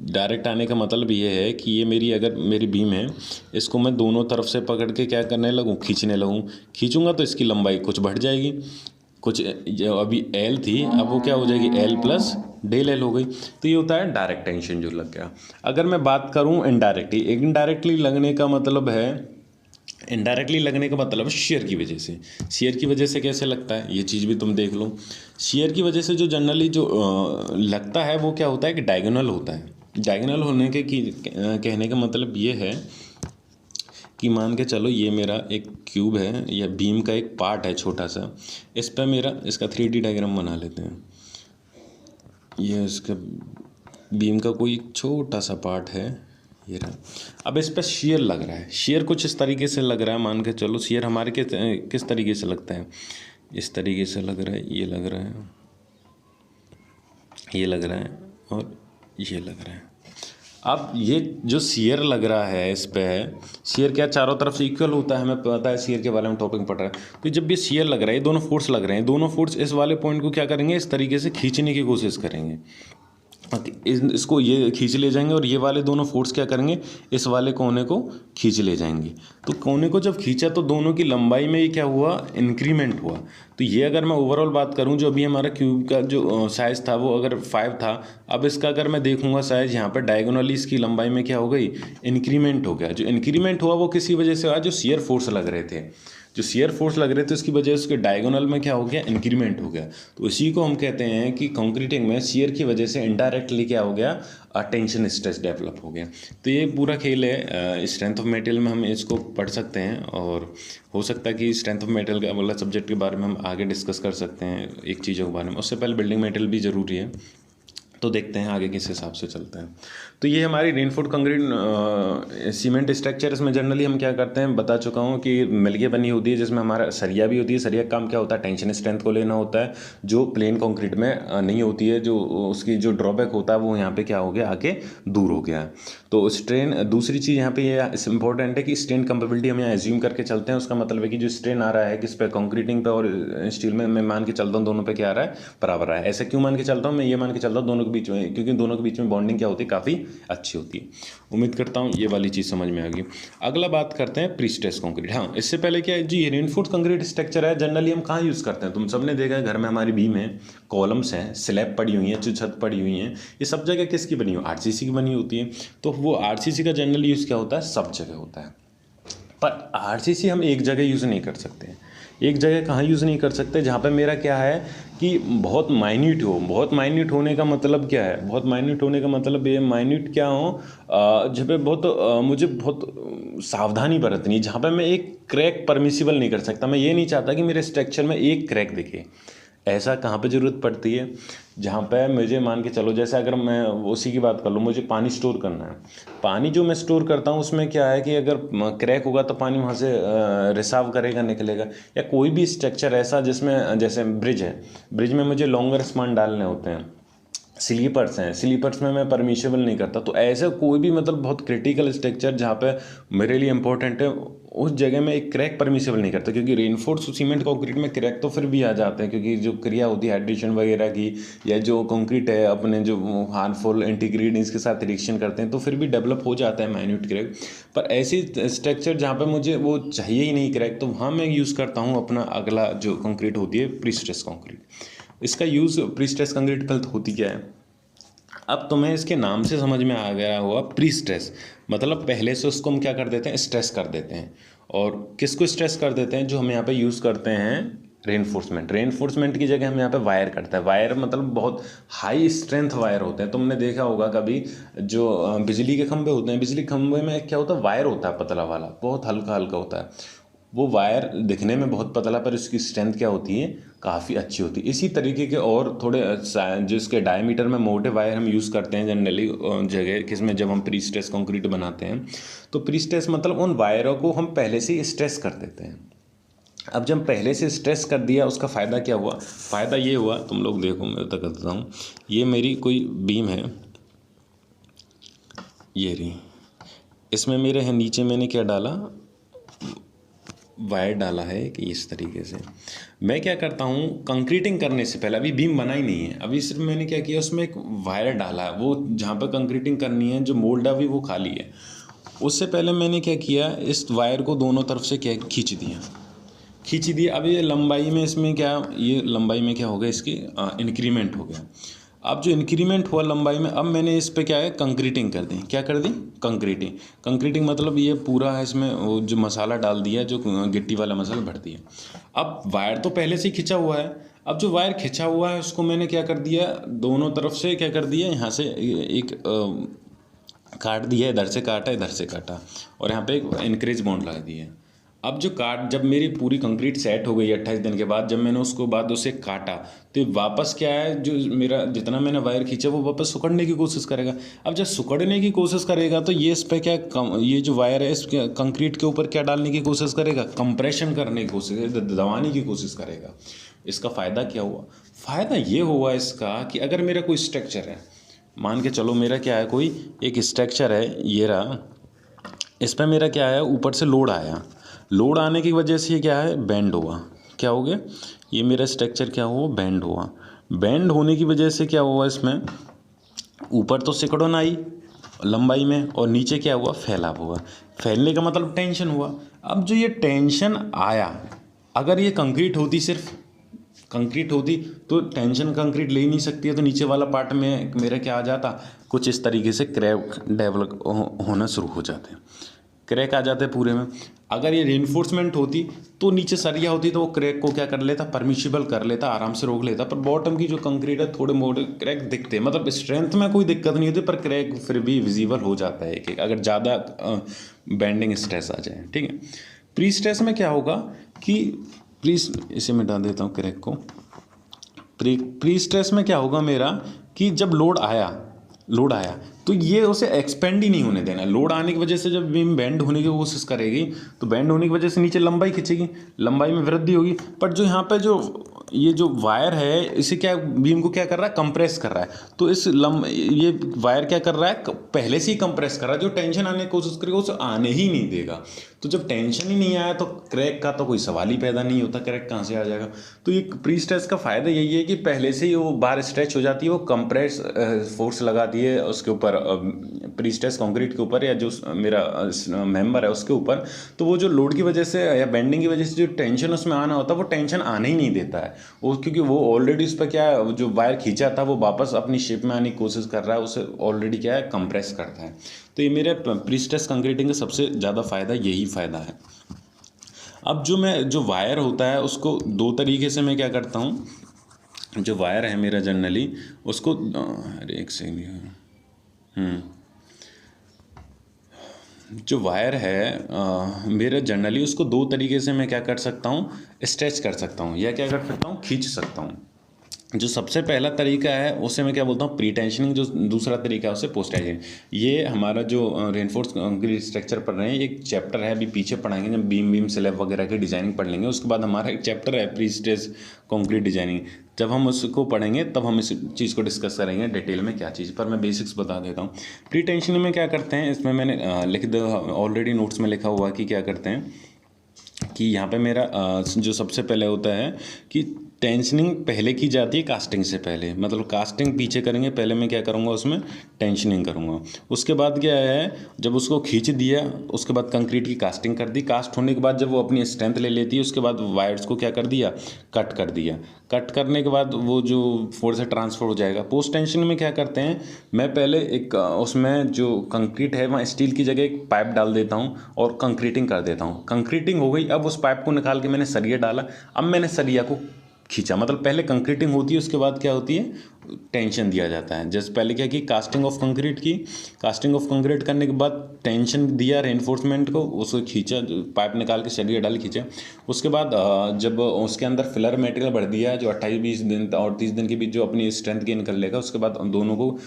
डायरेक्ट आने का मतलब ये है कि ये मेरी अगर मेरी बीम है, इसको मैं दोनों तरफ से पकड़ के क्या करने लगूँ, खींचने लगूँ। खींचूंगा तो इसकी लंबाई कुछ बढ़ जाएगी, कुछ जो अभी एल थी अब वो क्या हो जाएगी, एल प्लस डेल एल हो गई। तो ये होता है डायरेक्ट टेंशन जो लग गया। अगर मैं बात करूँ इनडायरेक्टली लगने का मतलब है, इनडायरेक्टली लगने का मतलब शेयर की वजह से। शेयर की वजह से कैसे लगता है ये चीज़ भी तुम देख लो। शेयर की वजह से जो जनरली जो लगता है वो क्या होता है कि डायगोनल होता है। डायगोनल होने के कहने का मतलब ये है कि मान के चलो ये मेरा एक क्यूब है या बीम का एक पार्ट है छोटा सा, इस पर मेरा इसका 3D डायग्राम बना लेते हैं। ये इसका बीम का कोई छोटा सा पार्ट है, ये रहा। अब इस पर शेयर लग रहा है, शेयर कुछ इस तरीके से लग रहा है, मान के चलो शेयर हमारे किस तरीके से लगता है, इस तरीके से लग रहा है, ये लग रहा है, ये लग रहा है और ये लग रहा है। अब ये जो शेयर लग रहा है इस पे है, शेयर क्या चारों तरफ से इक्वल होता है, हमें पता है शेयर के बारे में टॉपिक पढ़ रहा है। तो जब ये शेयर लग रहा है, दोनों फोर्स लग रहे हैं, दोनों फोर्स इस वाले पॉइंट को क्या करेंगे, इस तरीके से खींचने की कोशिश करेंगे, इसको ये खींच ले जाएंगे और ये वाले दोनों फोर्स क्या करेंगे, इस वाले कोने को खींच ले जाएंगे। तो कोने को जब खींचा तो दोनों की लंबाई में ये क्या हुआ, इंक्रीमेंट हुआ। तो ये अगर मैं ओवरऑल बात करूं, जो अभी हमारा क्यूब का जो साइज़ था वो अगर 5 था, अब इसका अगर मैं देखूंगा साइज़ यहाँ पर डायगोनली इसकी लंबाई में क्या हो गई, इंक्रीमेंट हो गया। जो इंक्रीमेंट हुआ वो किसी वजह से हुआ, जो शेयर फोर्स लग रहे थे, जो शेयर फोर्स लग रहे थे उसकी वजह से उसके डायगोनल में क्या हो गया, इंक्रीमेंट हो गया। तो इसी को हम कहते हैं कि कंक्रीटिंग में शेयर की वजह से इनडायरेक्टली क्या हो गया, टेंशन स्ट्रेस डेवलप हो गया। तो ये पूरा खेल है। स्ट्रेंथ ऑफ मेटेरियल में हम इसको पढ़ सकते हैं और हो सकता है कि स्ट्रेंथ ऑफ मेटेरियल का वाला सब्जेक्ट के बारे में हम आगे डिस्कस कर सकते हैं एक चीज़ों के बारे में। उससे पहले बिल्डिंग मेटेरियल भी ज़रूरी है, तो देखते हैं आगे किस हिसाब से चलते हैं। तो ये हमारी रेनफोर्ड कंक्रीट सीमेंट स्ट्रक्चर, इसमें जनरली हम क्या करते हैं, बता चुका हूँ कि मिलके बनी होती है, जिसमें हमारा सरिया भी होती है। सरिया का काम क्या होता है, टेंशन स्ट्रेंथ को लेना होता है, जो प्लेन कंक्रीट में नहीं होती है। जो उसकी जो ड्रॉबैक होता है वो यहाँ पे क्या हो गया, आके दूर हो गया है। तो स्ट्रेन, दूसरी चीज़ यहाँ पे ये इंपॉर्टेंट है कि स्ट्रेन कंपेबिलिटी हम यहाँ एज्यूम करके चलते हैं। उसका मतलब है कि जो स्ट्रेन आ रहा है किस पे, कंक्रीटिंग पे और स्टील में, मैं मान के चलता हूँ दोनों पे क्या आ रहा है, बराबर आ रहा है। ऐसा क्यों मान के चलता हूँ, मैं ये मान के चलता हूँ दोनों के बीच में, क्योंकि दोनों के बीच में बॉन्डिंग क्या होती है, काफ़ी अच्छी होती है। उम्मीद करता हूँ ये वाली चीज़ समझ में आ गई। अगला बात करते हैं प्रीस्ट्रेस कंक्रीट। हाँ, इससे पहले क्या है जी, ये रेनफोर्स्ड कंक्रीट स्ट्रक्चर है, जनरली हम कहाँ यूज़ करते हैं, तुम सबने देखा है घर में हमारी बीम है, कॉलम्स हैं, स्लैब पड़ी हुई हैं, जो छत पड़ी हुई हैं, ये सब जगह किसकी बनी हो, आरसीसी की बनी होती है। तो वो आरसीसी का जनरली यूज़ क्या होता है, सब जगह होता है। पर आरसीसी हम एक जगह यूज़ नहीं कर सकते। एक जगह कहाँ यूज़ नहीं कर सकते, जहाँ पे मेरा क्या है कि बहुत माइन्यूट हो। बहुत माइन्यूट होने का मतलब क्या है, बहुत माइन्यूट होने का मतलब ये माइन्यूट क्या हो, जहाँ पे बहुत मुझे बहुत सावधानी बरतनी, जहाँ पे मैं एक क्रैक परमिसिबल नहीं कर सकता। मैं ये नहीं चाहता कि मेरे स्ट्रक्चर में एक क्रैक दिखे। ऐसा कहाँ पे ज़रूरत पड़ती है, जहाँ पे मुझे मान के चलो, जैसे अगर मैं उसी की बात कर लूँ, मुझे पानी स्टोर करना है। पानी जो मैं स्टोर करता हूँ उसमें क्या है कि अगर क्रैक होगा तो पानी वहाँ से रिसाव करेगा, निकलेगा। या कोई भी स्ट्रक्चर ऐसा जिसमें, जैसे ब्रिज है, ब्रिज में मुझे लॉन्गर स्पान डालने होते हैं, स्लीपर्स हैं, स्लीपर्स में मैं परमिशेबल नहीं करता। तो ऐसे कोई भी मतलब बहुत क्रिटिकल स्ट्रक्चर जहाँ पे मेरे लिए इंपॉर्टेंट है, उस जगह में एक क्रैक परमिशेबल नहीं करता। क्योंकि रेनफोर्स्ड सीमेंट कंक्रीट में क्रैक तो फिर भी आ जाते हैं, क्योंकि जो क्रिया होती है हाइड्रेशन वगैरह की, या जो कंक्रीट है अपने जो हार्मफुल इंटीग्रेडिएंट्स के साथ रिएक्शन करते हैं, तो फिर भी डेवलप हो जाता है माइन्यूट क्रैक। पर ऐसी स्ट्रक्चर जहाँ पर मुझे वो चाहिए ही नहीं क्रैक, तो वहाँ मैं यूज़ करता हूँ अपना अगला जो कंक्रीट होती है, प्रीस्ट्रेस कंक्रीट। इसका यूज़ प्रीस्ट्रेस कंक्रीट पर होती क्या है, अब तुम्हें इसके नाम से समझ में आ गया होगा। प्रीस्ट्रेस मतलब पहले से उसको हम क्या कर देते हैं, स्ट्रेस कर देते हैं। और किसको स्ट्रेस कर देते हैं, जो हम यहाँ पे यूज़ करते हैं रेनफोर्समेंट। रेनफोर्समेंट की जगह हम यहाँ पे वायर करते हैं। वायर मतलब बहुत हाई स्ट्रेंथ वायर होते हैं। तुमने देखा होगा कभी, जो बिजली के खंभे होते हैं, बिजली खंभे में क्या होता है, वायर होता है पतला वाला, बहुत हल्का हल्का होता है। वो वायर दिखने में बहुत पतला, पर उसकी स्ट्रेंथ क्या होती है, काफ़ी अच्छी होती है। इसी तरीके के और थोड़े जिसके डायमीटर में मोटे वायर हम यूज़ करते हैं जनरली जगह किसमें, जब हम प्रीस्ट्रेस कंक्रीट बनाते हैं। तो प्रीस्ट्रेस मतलब उन वायरों को हम पहले से स्ट्रेस कर देते हैं। अब जब पहले से स्ट्रेस कर दिया, उसका फ़ायदा क्या हुआ, फ़ायदा ये हुआ, तुम लोग देखो मैं बता देता हूँ। ये मेरी कोई बीम है, ये रही, इसमें मेरे है नीचे मैंने क्या डाला, वायर डाला है कि इस तरीके से। मैं क्या करता हूँ, कंक्रीटिंग करने से पहले, अभी बीम बना ही नहीं है, अभी सिर्फ मैंने क्या किया, उसमें एक वायर डाला है, वो जहाँ पर कंक्रीटिंग करनी है, जो मोल्ड अभी वो खाली है। उससे पहले मैंने क्या किया, इस वायर को दोनों तरफ से क्या खींच दिया। अब ये लंबाई में, इसमें क्या, ये लंबाई में क्या हो गया, इसकी इंक्रीमेंट हो गया। अब जो इंक्रीमेंट हुआ लंबाई में, अब मैंने इस पे क्या है, कंक्रीटिंग कर दी। क्या कर दी? कंक्रीटिंग। कंक्रीटिंग मतलब ये पूरा है, इसमें वो जो मसाला डाल दिया, जो गिट्टी वाला मसाला भर दिया। अब वायर तो पहले से ही खिंचा हुआ है। अब जो वायर खिंचा हुआ है उसको मैंने क्या कर दिया, दोनों तरफ से क्या कर दिया, यहाँ से एक काट दिया, इधर से काटा इधर से काटा, और यहाँ पे एक इंक्रीज बॉन्ड लगा दिया। अब जो जब मेरी पूरी कंक्रीट सेट हो गई 28 दिन के बाद, जब मैंने उसको बाद उसे काटा, तो वापस क्या है, जो मेरा जितना मैंने वायर खींचा वो वापस सिकुड़ने की कोशिश करेगा। अब जब सिकुड़ने की कोशिश करेगा तो ये इस पर क्या ये जो वायर है इस कंक्रीट के ऊपर क्या डालने की कोशिश करेगा, कंप्रेशन करने की कोशिश, दबाने की कोशिश करेगा। इसका फ़ायदा क्या हुआ? फ़ायदा ये हुआ इसका कि अगर मेरा कोई स्ट्रक्चर है, मान के चलो मेरा क्या है, कोई एक स्ट्रक्चर है, ये रहा, इस पर मेरा क्या है, ऊपर से लोड आया, लोड आने की वजह से ये क्या है, बेंड हुआ। क्या हो गया? ये मेरा स्ट्रक्चर क्या हुआ, बेंड हुआ। बेंड होने की वजह से क्या हुआ, इसमें ऊपर तो सिकुड़न आई लंबाई में, और नीचे क्या हुआ, फैलाव हुआ। फैलने का मतलब टेंशन हुआ। अब जो ये टेंशन आया, अगर ये कंक्रीट होती, सिर्फ कंक्रीट होती, तो टेंशन कंक्रीट ले ही नहीं सकती है, तो नीचे वाला पार्ट में मेरा क्या आ जाता, कुछ इस तरीके से क्रैक डेवलप होना शुरू हो जाते हैं, क्रैक आ जाते हैं पूरे में। अगर ये रेनफोर्समेंट होती तो नीचे सरिया होती तो वो क्रैक को क्या कर लेता, परमिशिबल कर लेता, आराम से रोक लेता। पर बॉटम की जो कंक्रीट है थोड़े मोटे क्रैक दिखते हैं, मतलब स्ट्रेंथ में कोई दिक्कत नहीं होती, पर क्रैक फिर भी विजिबल हो जाता है एक अगर ज़्यादा बेंडिंग स्ट्रेस आ जाए। ठीक है। प्री स्ट्रेस में क्या होगा कि इसे मिटा देता हूँ क्रैक को। प्री स्ट्रेस में क्या होगा मेरा कि जब लोड आया तो ये उसे एक्सपेंड ही नहीं होने देना। लोड आने की वजह से जब बीम बेंड होने की कोशिश करेगी तो बेंड होने की वजह से नीचे लंबाई खिंचेगी, लंबाई में वृद्धि होगी। पर जो यहाँ पे जो ये जो वायर है इसे क्या, बीम को क्या कर रहा है, कंप्रेस कर रहा है। तो ये वायर क्या कर रहा है, पहले से ही कंप्रेस कर रहा है, जो टेंशन आने की कोशिश करेगा उसे आने ही नहीं देगा। तो जब टेंशन ही नहीं आया तो क्रैक का तो कोई सवाल ही पैदा नहीं होता, क्रैक कहाँ से आ जाएगा। तो ये प्री स्ट्रेस का फ़ायदा यही है कि पहले से ही वो बार स्ट्रेच हो जाती है, वो कंप्रेस फोर्स लगाती है उसके ऊपर, प्री स्ट्रेस कंक्रीट के ऊपर, या जो मेरा मेंबर है उसके ऊपर। तो वो जो लोड की वजह से या बेंडिंग की वजह से जो टेंशन उसमें आना होता है, वो टेंशन आने ही नहीं देता है वो, क्योंकि वो ऑलरेडी उस पर क्या है, जो वायर खींचा था वो वापस अपनी शेप में आने की कोशिश कर रहा है, उसे ऑलरेडी क्या है, कंप्रेस करता है। तो ये मेरे प्री स्ट्रेस कंक्रीटिंग का सबसे ज़्यादा फ़ायदा यही फ़ायदा है। अब जो वायर होता है उसको दो तरीके से मैं क्या करता हूँ, जो वायर है मेरा जनरली उसको, अरे एक सेकंड, जो वायर है मेरा जनरली उसको दो तरीके से मैं क्या कर सकता हूँ, स्ट्रेच कर सकता हूँ, या क्या कर सकता हूँ, खींच सकता हूँ। जो सबसे पहला तरीका है उसे मैं क्या बोलता हूँ, प्री टेंशनिंग। जो दूसरा तरीका है उसे पोस्ट टेंशनिंग। ये हमारा जो रेनफोर्स कंक्रीट स्ट्रक्चर पढ़ रहे हैं, एक चैप्टर है, अभी पीछे पढ़ाएंगे जब बीम स्लैब वगैरह की डिजाइनिंग पढ़ लेंगे। उसके बाद हमारा एक चैप्टर है प्री स्ट्रेस कंक्रीट डिजाइनिंग। जब हम उसको पढ़ेंगे तब हम इस चीज़ को डिस्कस करेंगे डिटेल में क्या चीज़, पर मैं बेसिक्स बता देता हूँ। प्री टेंशनिंग में क्या करते हैं, इसमें मैंने लिख दिया ऑलरेडी, नोट्स में लिखा हुआ कि क्या करते हैं कि यहाँ पे मेरा जो सबसे पहले होता है कि टेंशनिंग पहले की जाती है कास्टिंग से पहले, मतलब कास्टिंग पीछे करेंगे, पहले मैं क्या करूँगा उसमें टेंशनिंग करूँगा। उसके बाद क्या है, जब उसको खींच दिया उसके बाद कंक्रीट की कास्टिंग कर दी। कास्ट होने के बाद जब वो अपनी स्ट्रेंथ ले लेती है उसके बाद वायर्स को क्या कर दिया, कट कर दिया। कट करने के बाद वो जो फोर्स है ट्रांसफर हो जाएगा। पोस्ट टेंशनिंग में क्या करते हैं, मैं पहले एक उसमें जो कंक्रीट है वहाँ स्टील की जगह एक पाइप डाल देता हूँ और कंक्रीटिंग कर देता हूँ। कंक्रीटिंग हो गई, अब उस पाइप को निकाल के मैंने सरिया डाला, अब मैंने सरिया को खींचा। मतलब पहले कंक्रीटिंग होती है उसके बाद क्या होती है, टेंशन दिया जाता है। जैसे पहले क्या की कास्टिंग ऑफ कंक्रीट की, कास्टिंग ऑफ कंक्रीट करने के बाद टेंशन दिया रेनफोर्समेंट को, उसको खींचा, पाइप निकाल के सरिया डाल खींचा। उसके बाद जब उसके अंदर फिलर मटेरियल भर दिया जो 28-20 दिन और 30 दिन के बीच जो अपनी स्ट्रेंथ गेन कर लेगा, उसके बाद दोनों को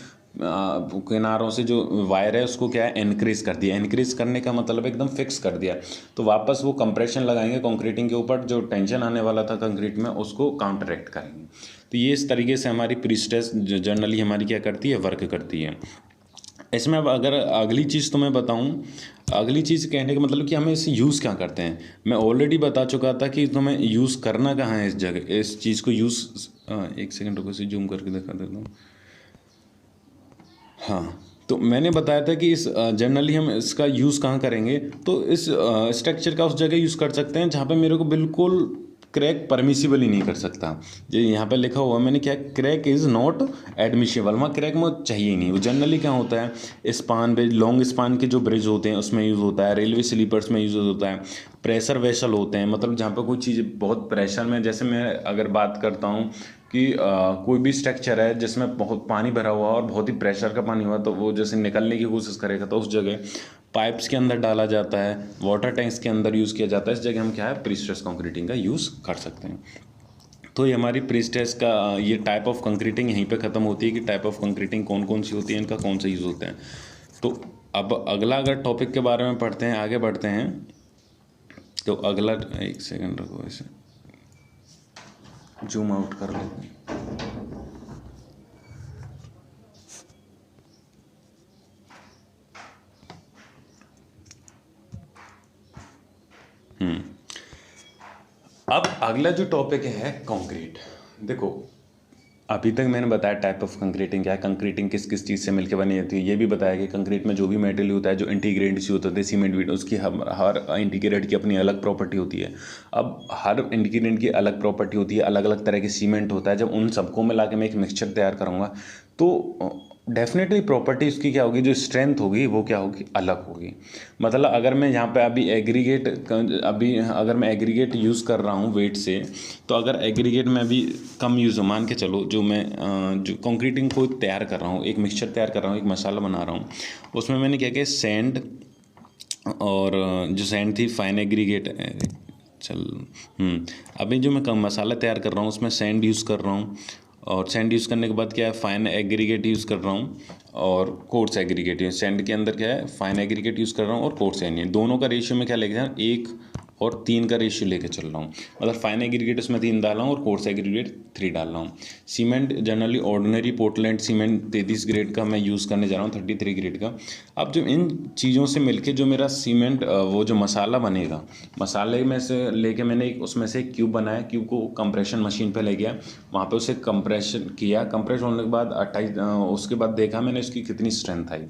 किनारों से जो वायर है उसको क्या है, इनक्रीज कर दिया। इनक्रीज करने का मतलब एकदम फिक्स कर दिया। तो वापस वो कंप्रेशन लगाएंगे कंक्रीटिंग के ऊपर, जो टेंशन आने वाला था कंक्रीट में उसको काउंटरएक्ट करेंगे। तो ये इस तरीके से हमारी प्री स्ट्रेस जनरली हमारी क्या करती है, वर्क करती है। इसमें अब अगर अगली चीज़ तो मैं बताऊं, अगली चीज़ कहने का मतलब कि हमें इसे यूज़ क्या करते हैं। मैं ऑलरेडी बता चुका था कि तुम्हें यूज़ करना कहाँ है इस जगह, इस चीज़ को यूज़, एक सेकंड रुको, इसे जूम करके दिखा देता हूँ। हाँ, तो मैंने बताया था कि इस जनरली हम इसका यूज़ कहाँ करेंगे, तो इस स्ट्रक्चर का उस जगह यूज़ कर सकते हैं जहाँ पे मेरे को बिल्कुल क्रैक परमिसिबल ही नहीं कर सकता। जो यहाँ पे लिखा हुआ मैंने क्या, क्रैक इज़ नॉट एडमिशिबल, वहाँ क्रैक में चाहिए ही नहीं। वो जनरली क्या होता है, स्पान ब्रिज, लॉन्ग स्पान के जो ब्रिज होते हैं उसमें यूज़ होता है, रेलवे स्लीपर्स में यूज़ होता है, प्रेशर वेसल होते हैं, मतलब जहाँ पर कोई चीज़ बहुत प्रेशर में, जैसे मैं अगर बात करता हूँ कि कोई भी स्ट्रक्चर है जिसमें बहुत पानी भरा हुआ और बहुत ही प्रेशर का पानी हुआ, तो वो जैसे निकलने की कोशिश करेगा तो उस जगह पाइप्स के अंदर डाला जाता है, वाटर टैंक्स के अंदर यूज़ किया जाता है। इस जगह हम क्या है, प्रीस्ट्रेस कंक्रीटिंग का यूज़ कर सकते हैं। तो ये हमारी प्रीस्ट्रेस का ये टाइप ऑफ कंक्रीटिंग यहीं पे ख़त्म होती है कि टाइप ऑफ कंक्रीटिंग कौन कौन सी होती है, इनका कौन सा यूज़ होता है। तो अब अगला अगर टॉपिक के बारे में पढ़ते हैं, आगे बढ़ते हैं, तो अगला, एक सेकंड रखो, इसे जूम आउट कर लेते हैं। अब अगला जो टॉपिक है कंक्रीट। देखो अभी तक मैंने बताया टाइप ऑफ कंक्रीटिंग क्या है, कंक्रीटिंग किस किस चीज़ से मिलकर बनी जाती है, ये भी बताया कि कंक्रीट में जो भी मेटेरियल होता है, जो इंटीग्रेंट्स होते हैं, सीमेंट वीट, उसकी हर इंटीग्रेंट की अपनी अलग प्रॉपर्टी होती है। अब हर इंटीग्रेंट की अलग प्रॉपर्टी होती है, अलग अलग तरह के सीमेंट होता है। जब उन सबको मिला के मैं एक मिक्सचर तैयार करूँगा तो डेफिनेटली प्रॉपर्टी उसकी क्या होगी, जो स्ट्रेंथ होगी वो क्या होगी, अलग होगी। मतलब अगर मैं यहाँ पे अभी अगर मैं एग्रीगेट यूज़ कर रहा हूँ वेट से, तो अगर एग्रीगेट में अभी कम यूज़ हो, मान के चलो जो मैं जो कंक्रीटिंग को तैयार कर रहा हूँ, एक मिक्सचर तैयार कर रहा हूँ, एक मसाला बना रहा हूँ, उसमें मैंने क्या किया, सैंड और जो सैंड थी फाइन एग्रीगेट अभी जो मैं कम मसाला तैयार कर रहा हूँ उसमें सैंड यूज़ कर रहा हूँ, और सैंड यूज़ करने के बाद क्या है, फाइन एग्रीगेट यूज़ कर रहा हूँ और कोर्स एग्रीगेट। सैंड के अंदर क्या है, फाइन एग्रीगेट यूज़ कर रहा हूँ और कोर्स एग्रीगेट, दोनों का रेशियो में क्या लेके जा रहा हूँ, 1 और 3 का रेशियो लेके चल रहा हूँ। मतलब फाइन एग्रीगेट उसमें 3 डाल रहा हूँ और कोर्स एग्रीगेट 3 डाल रहा हूँ। Cement generally ordinary Portland cement 33 grade का मैं यूज़ करने जा रहा हूँ, 33 ग्रेड का। अब जो इन चीज़ों से मिलके जो मेरा सीमेंट वो जो मसाला बनेगा, मसाले में से लेके मैंने उसमें से एक क्यूब बनाया, क्यूब को कंप्रेशन मशीन पे ले गया, वहाँ पे उसे कंप्रेशन किया, कंप्रेस होने के बाद 28 उसके बाद देखा मैंने इसकी कितनी स्ट्रेंथ आई।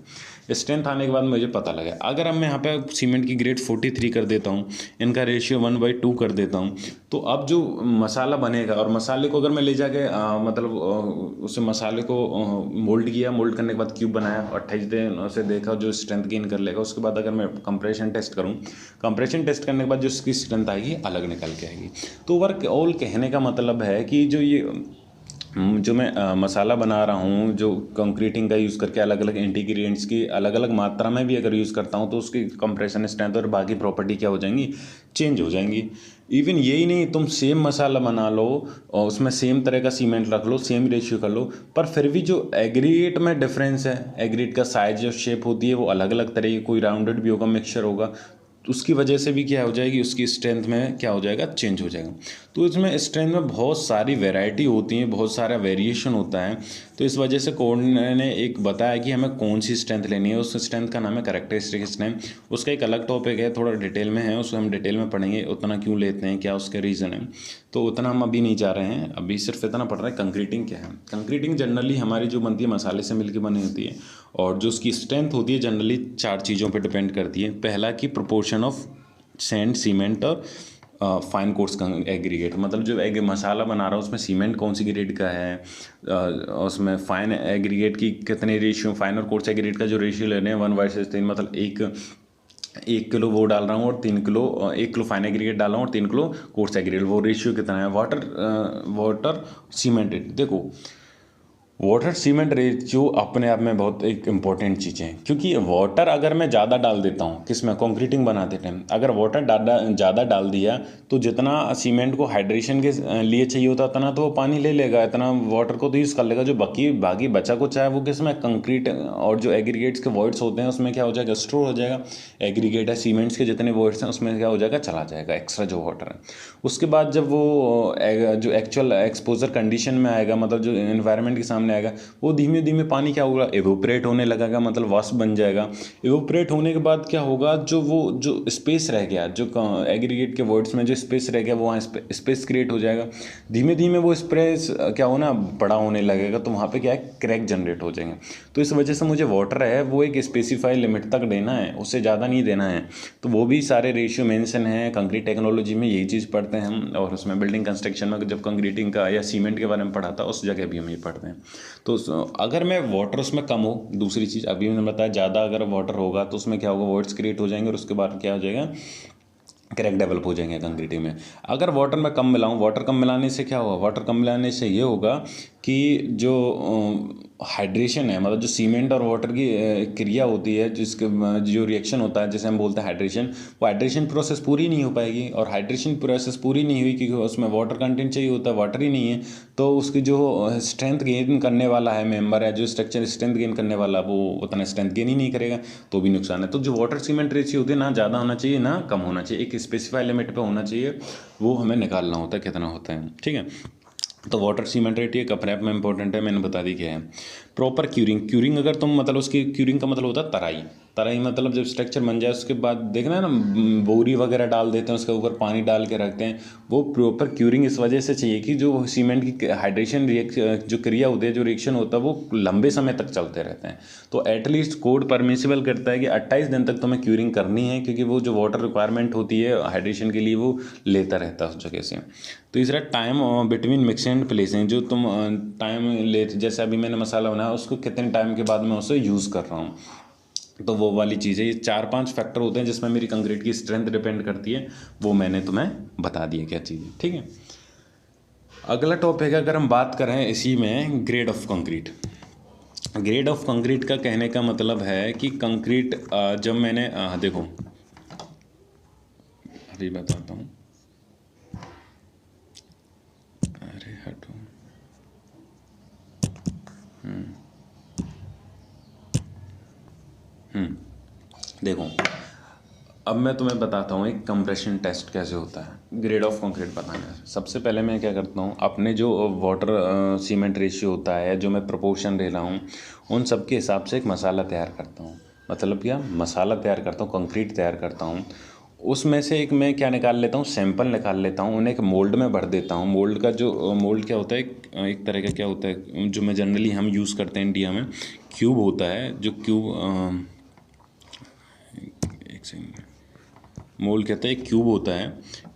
स्ट्रेंथ आने के बाद मुझे पता लगा, अगर अब मैं यहाँ पे सीमेंट की ग्रेड 43 कर देता हूँ, इनका रेशियो 1/2 कर देता हूँ, तो अब जो मसाला बनेगा, और मसाले को अगर मैं ले जाके मतलब उस मसाले को मोल्ड किया, मोल्ड करने के बाद क्यूब बनाया, 28 दिन उसे देखा जो स्ट्रेंथ गेन कर लेगा, उसके बाद अगर मैं कंप्रेशन टेस्ट करूँ, कंप्रेशन टेस्ट करने के बाद जो उसकी स्ट्रेंथ आएगी अलग निकल के आएगी। तो ओवरऑल कहने का मतलब है कि जो मैं मसाला बना रहा हूँ, जो कंक्रीटिंग का यूज़ करके अलग अलग इंटीग्रेंट्स की अलग अलग मात्रा में भी अगर यूज़ करता हूँ, तो उसकी कंप्रेशन स्ट्रेंथ और बाकी प्रॉपर्टी क्या हो जाएंगी, चेंज हो जाएंगी। इवन यही नहीं, तुम सेम मसाला बना लो और उसमें सेम तरह का सीमेंट रख लो, सेम रेशियो कर लो, पर फिर भी जो एग्रीगेट में डिफरेंस है, एग्रीगेट का साइज और शेप होती है वो अलग अलग तरह की, कोई राउंडेड भी होगा, मिक्सचर होगा, उसकी वजह से भी क्या हो जाएगी, उसकी स्ट्रेंथ में क्या हो जाएगा, चेंज हो जाएगा। तो इसमें स्ट्रेंथ में बहुत सारी वैरायटी होती है, बहुत सारा वेरिएशन होता है। तो इस वजह से कोड ने एक बताया कि हमें कौन सी स्ट्रेंथ लेनी है, उस स्ट्रेंथ का नाम है कैरेक्टरिस्टिक स्ट्रेंथ। उसका एक अलग टॉपिक है, थोड़ा डिटेल में है, उसको हम डिटेल में पढ़ेंगे, उतना क्यों लेते हैं, क्या उसके रीज़न है, तो उतना हम अभी नहीं जा रहे हैं। अभी सिर्फ इतना पढ़ रहे हैं कंक्रीटिंग क्या है। कंक्रीटिंग जनरली हमारी जो बनती है मसाले से मिलकर बनी होती है, और जो उसकी स्ट्रेंथ होती है जनरली 4 चीज़ों पर डिपेंड करती है। पहला कि प्रोपोर्शन ऑफ सैंड, सीमेंट और फाइन कोर्स एग्रीगेट, मतलब जो मसाला बना रहा हूँ उसमें सीमेंट कौन सी ग्रेड का है, उसमें फाइन एग्रीगेट की कितने रेशियो, फाइन और कोर्स एग्रीगेट का जो रेशियो लेने हैं 1/3, मतलब 1 किलो वो डाल रहा हूँ और 1 किलो फाइन एग्रीगेट डाल रहा हूँ और 3 किलो कोर्स एग्रीगेट, वो रेशियो कितना है। वाटर सीमेंट, देखो वाटर सीमेंट रेशियो अपने आप में बहुत एक इम्पॉर्टेंट चीज़ है, क्योंकि वाटर अगर मैं ज़्यादा डाल देता हूँ किसमें, कंक्रीटिंग बनाते टाइम, अगर वाटर ज़्यादा डाल दिया तो जितना सीमेंट को हाइड्रेशन के लिए चाहिए होता उतना तो वो पानी ले लेगा, इतना वाटर को तो यूज़ कर लेगा, जो बाकी बचा कुछ है वो किसमें, कंक्रीट और जो एग्रीगेट्स के वॉइड्स होते हैं उसमें क्या हो जाएगा, स्टोर हो जाएगा। एग्रीगेट है, सीमेंट्स के जितने वॉइड्स हैं उसमें क्या हो जाएगा, चला जाएगा एक्स्ट्रा जो वाटर है। उसके बाद जब वो जो एक्चुअल एक्सपोजर कंडीशन में आएगा, मतलब जो एनवायरनमेंट के सामने सामने आएगा, वो धीमे धीमे पानी क्या होगा, एवोपरेट होने लगेगा, मतलब वाष्प बन जाएगा। एवोपरेट होने के बाद क्या होगा, जो स्पेस रह गया, जो एग्रीगेट के वर्ड्स में जो स्पेस रह गया, वो वहाँ स्पेस क्रिएट हो जाएगा। धीमे धीमे वो स्पेस क्या होना, बड़ा होने लगेगा, तो वहाँ पे क्या है, क्रैक जनरेट हो जाएंगे। तो इस वजह से मुझे वाटर है वो एक स्पेसिफाई लिमिट तक देना है, उससे ज़्यादा नहीं देना है। तो वो भी सारे रेशियो मेंशन है कंक्रीट टेक्नोलॉजी में, यही चीज़ पढ़ते हैं हम। और उसमें बिल्डिंग कंस्ट्रक्शन में जब कंक्रीटिंग का या सीमेंट के बारे में पढ़ा था, उस जगह भी हम ये पढ़ते हैं। तो अगर मैं वाटर उसमें कम हो, दूसरी चीज़ अभी मैंने बताया, ज़्यादा अगर वाटर होगा तो उसमें क्या होगा, वर्ड्स क्रिएट हो जाएंगे और उसके बाद क्या हो जाएगा, क्रैक डेवलप हो जाएंगे कंक्रीटिंग में। अगर वाटर में कम मिलाऊं, वाटर कम मिलाने से क्या होगा, वाटर कम मिलाने से ये होगा कि जो हाइड्रेशन है, मतलब जो सीमेंट और वाटर की क्रिया होती है, जिसके जो रिएक्शन होता है, जैसे हम बोलते हैं हाइड्रेशन, वो हाइड्रेशन प्रोसेस पूरी नहीं हो पाएगी। और हाइड्रेशन प्रोसेस पूरी नहीं हुई क्योंकि उसमें वाटर कंटेंट चाहिए होता है, वाटर ही नहीं है, तो उसकी जो स्ट्रेंथ गेन करने वाला है मेंबर है, जो स्ट्रक्चर स्ट्रेंथ गेन करने वाला, वो उतना स्ट्रेंथ गेन ही नहीं करेगा, तो भी नुकसान है। तो जो वाटर सीमेंट रेशियो होती है ना, ज़्यादा होना चाहिए ना कम होना चाहिए, एक स्पेसिफाई लिमिट पे होना चाहिए, वो हमें निकालना होता है कितना होता है, ठीक है। तो वाटर सीमेंट रेट ये कपड़े में इंपॉर्टेंट है, मैंने बता दी क्या है। प्रॉपर क्यूरिंग, क्यूरिंग अगर तुम मतलब उसकी क्यूरिंग का मतलब होता है तराई, तराई मतलब जब स्ट्रक्चर बन जाए उसके बाद देखना है ना, बोरी वगैरह डाल देते हैं, उसके ऊपर पानी डाल के रखते हैं। वो प्रॉपर क्यूरिंग इस वजह से चाहिए कि जो सीमेंट की हाइड्रेशन जो क्रिया होती है, जो रिएक्शन होता है, वो लंबे समय तक चलते रहते हैं। तो एटलीस्ट कोड परमिसिबल करता है कि 28 दिन तक तुम्हें क्यूरिंग करनी है, क्योंकि वो जो वाटर रिक्वायरमेंट होती है हाइड्रेशन के लिए, वो लेता रहता है उस जगह से। तीसरा time between mixing and placing, जो तुम टाइम ले, जैसे अभी मैंने मसाला बनाया, उसको कितने टाइम के बाद मैं उसे यूज़ कर रहा हूँ, तो वो वाली चीज़ है। ये 4-5 फैक्टर होते हैं जिसमें मेरी कंक्रीट की स्ट्रेंथ डिपेंड करती है, वो मैंने तुम्हें बता दिया क्या चीज़ है, ठीक है। अगला टॉपिक अगर हम बात करें इसी में, grade of concrete. Grade of concrete का कहने का मतलब है कि कंक्रीट जब मैंने देखो अभी बताता हूँ, अरे हटो, देखो अब मैं तुम्हें बताता हूँ एक कंप्रेशन टेस्ट कैसे होता है ग्रेड ऑफ कंक्रीट बताने से। सबसे पहले मैं क्या करता हूँ, अपने जो वाटर सीमेंट रेशियो होता है, जो मैं प्रोपोर्शन ले रहा हूँ, उन सब के हिसाब से एक मसाला तैयार करता हूँ। मतलब क्या, मसाला तैयार करता हूँ, कंक्रीट तैयार करता हूँ। उसमें से एक मैं क्या निकाल लेता हूँ, सैंपल निकाल लेता हूँ, उन्हें एक मोल्ड में भर देता हूँ। मोल्ड का जो मोल्ड क्या होता है, एक तरह का क्या होता है, जो मैं जनरली हम यूज़ करते हैं इंडिया में, क्यूब होता है। जो क्यूब, एक सेकंड, मोल्ड कहते हैं, एक क्यूब होता है,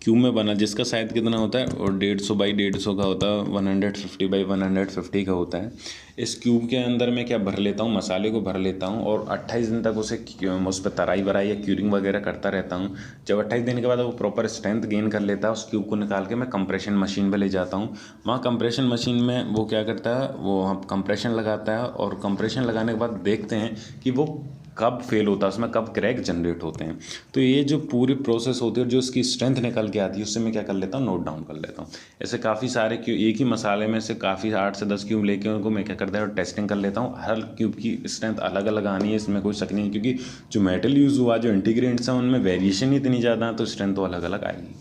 क्यूब में बना, जिसका साइज कितना होता है, और 150 बाई 150 का होता है, 150 बाई 150 का होता है। इस क्यूब के अंदर मैं क्या भर लेता हूँ, मसाले को भर लेता हूँ, और 28 दिन तक उसे उस पर तराई वराई या क्यूरिंग वगैरह करता रहता हूँ। जब 28 दिन के बाद वो प्रॉपर स्ट्रेंथ गेन कर लेता है, उस क्यूब को निकाल के मैं कंप्रेशन मशीन पर ले जाता हूँ। वहाँ कंप्रेशन मशीन में वो क्या करता है, वो कंप्रेशन लगाता है, और कंप्रेशन लगाने के बाद देखते हैं कि वो कब फेल होता है, उसमें कब क्रैक जनरेट होते हैं। तो ये जो पूरी प्रोसेस होती है और जो इसकी स्ट्रेंथ निकल के आती है, उससे मैं क्या कर लेता हूँ, नोट डाउन कर लेता हूँ। ऐसे काफ़ी सारे क्यूब, एक ही मसाले में से काफ़ी 8 से 10 क्यूब लेके उनको मैं क्या करता हूँ, टेस्टिंग कर लेता हूँ। हर क्यूब की स्ट्रेंथ अलग अलग आनी है, इसमें कोई शक नहीं है, क्योंकि जो मेटल यूज़ हुआ, जो इंटीग्रेंट्स हैं, उनमें वेरिएशन ही इतनी ज़्यादा है, तो स्ट्रेंथ तो अलग अलग आएगी,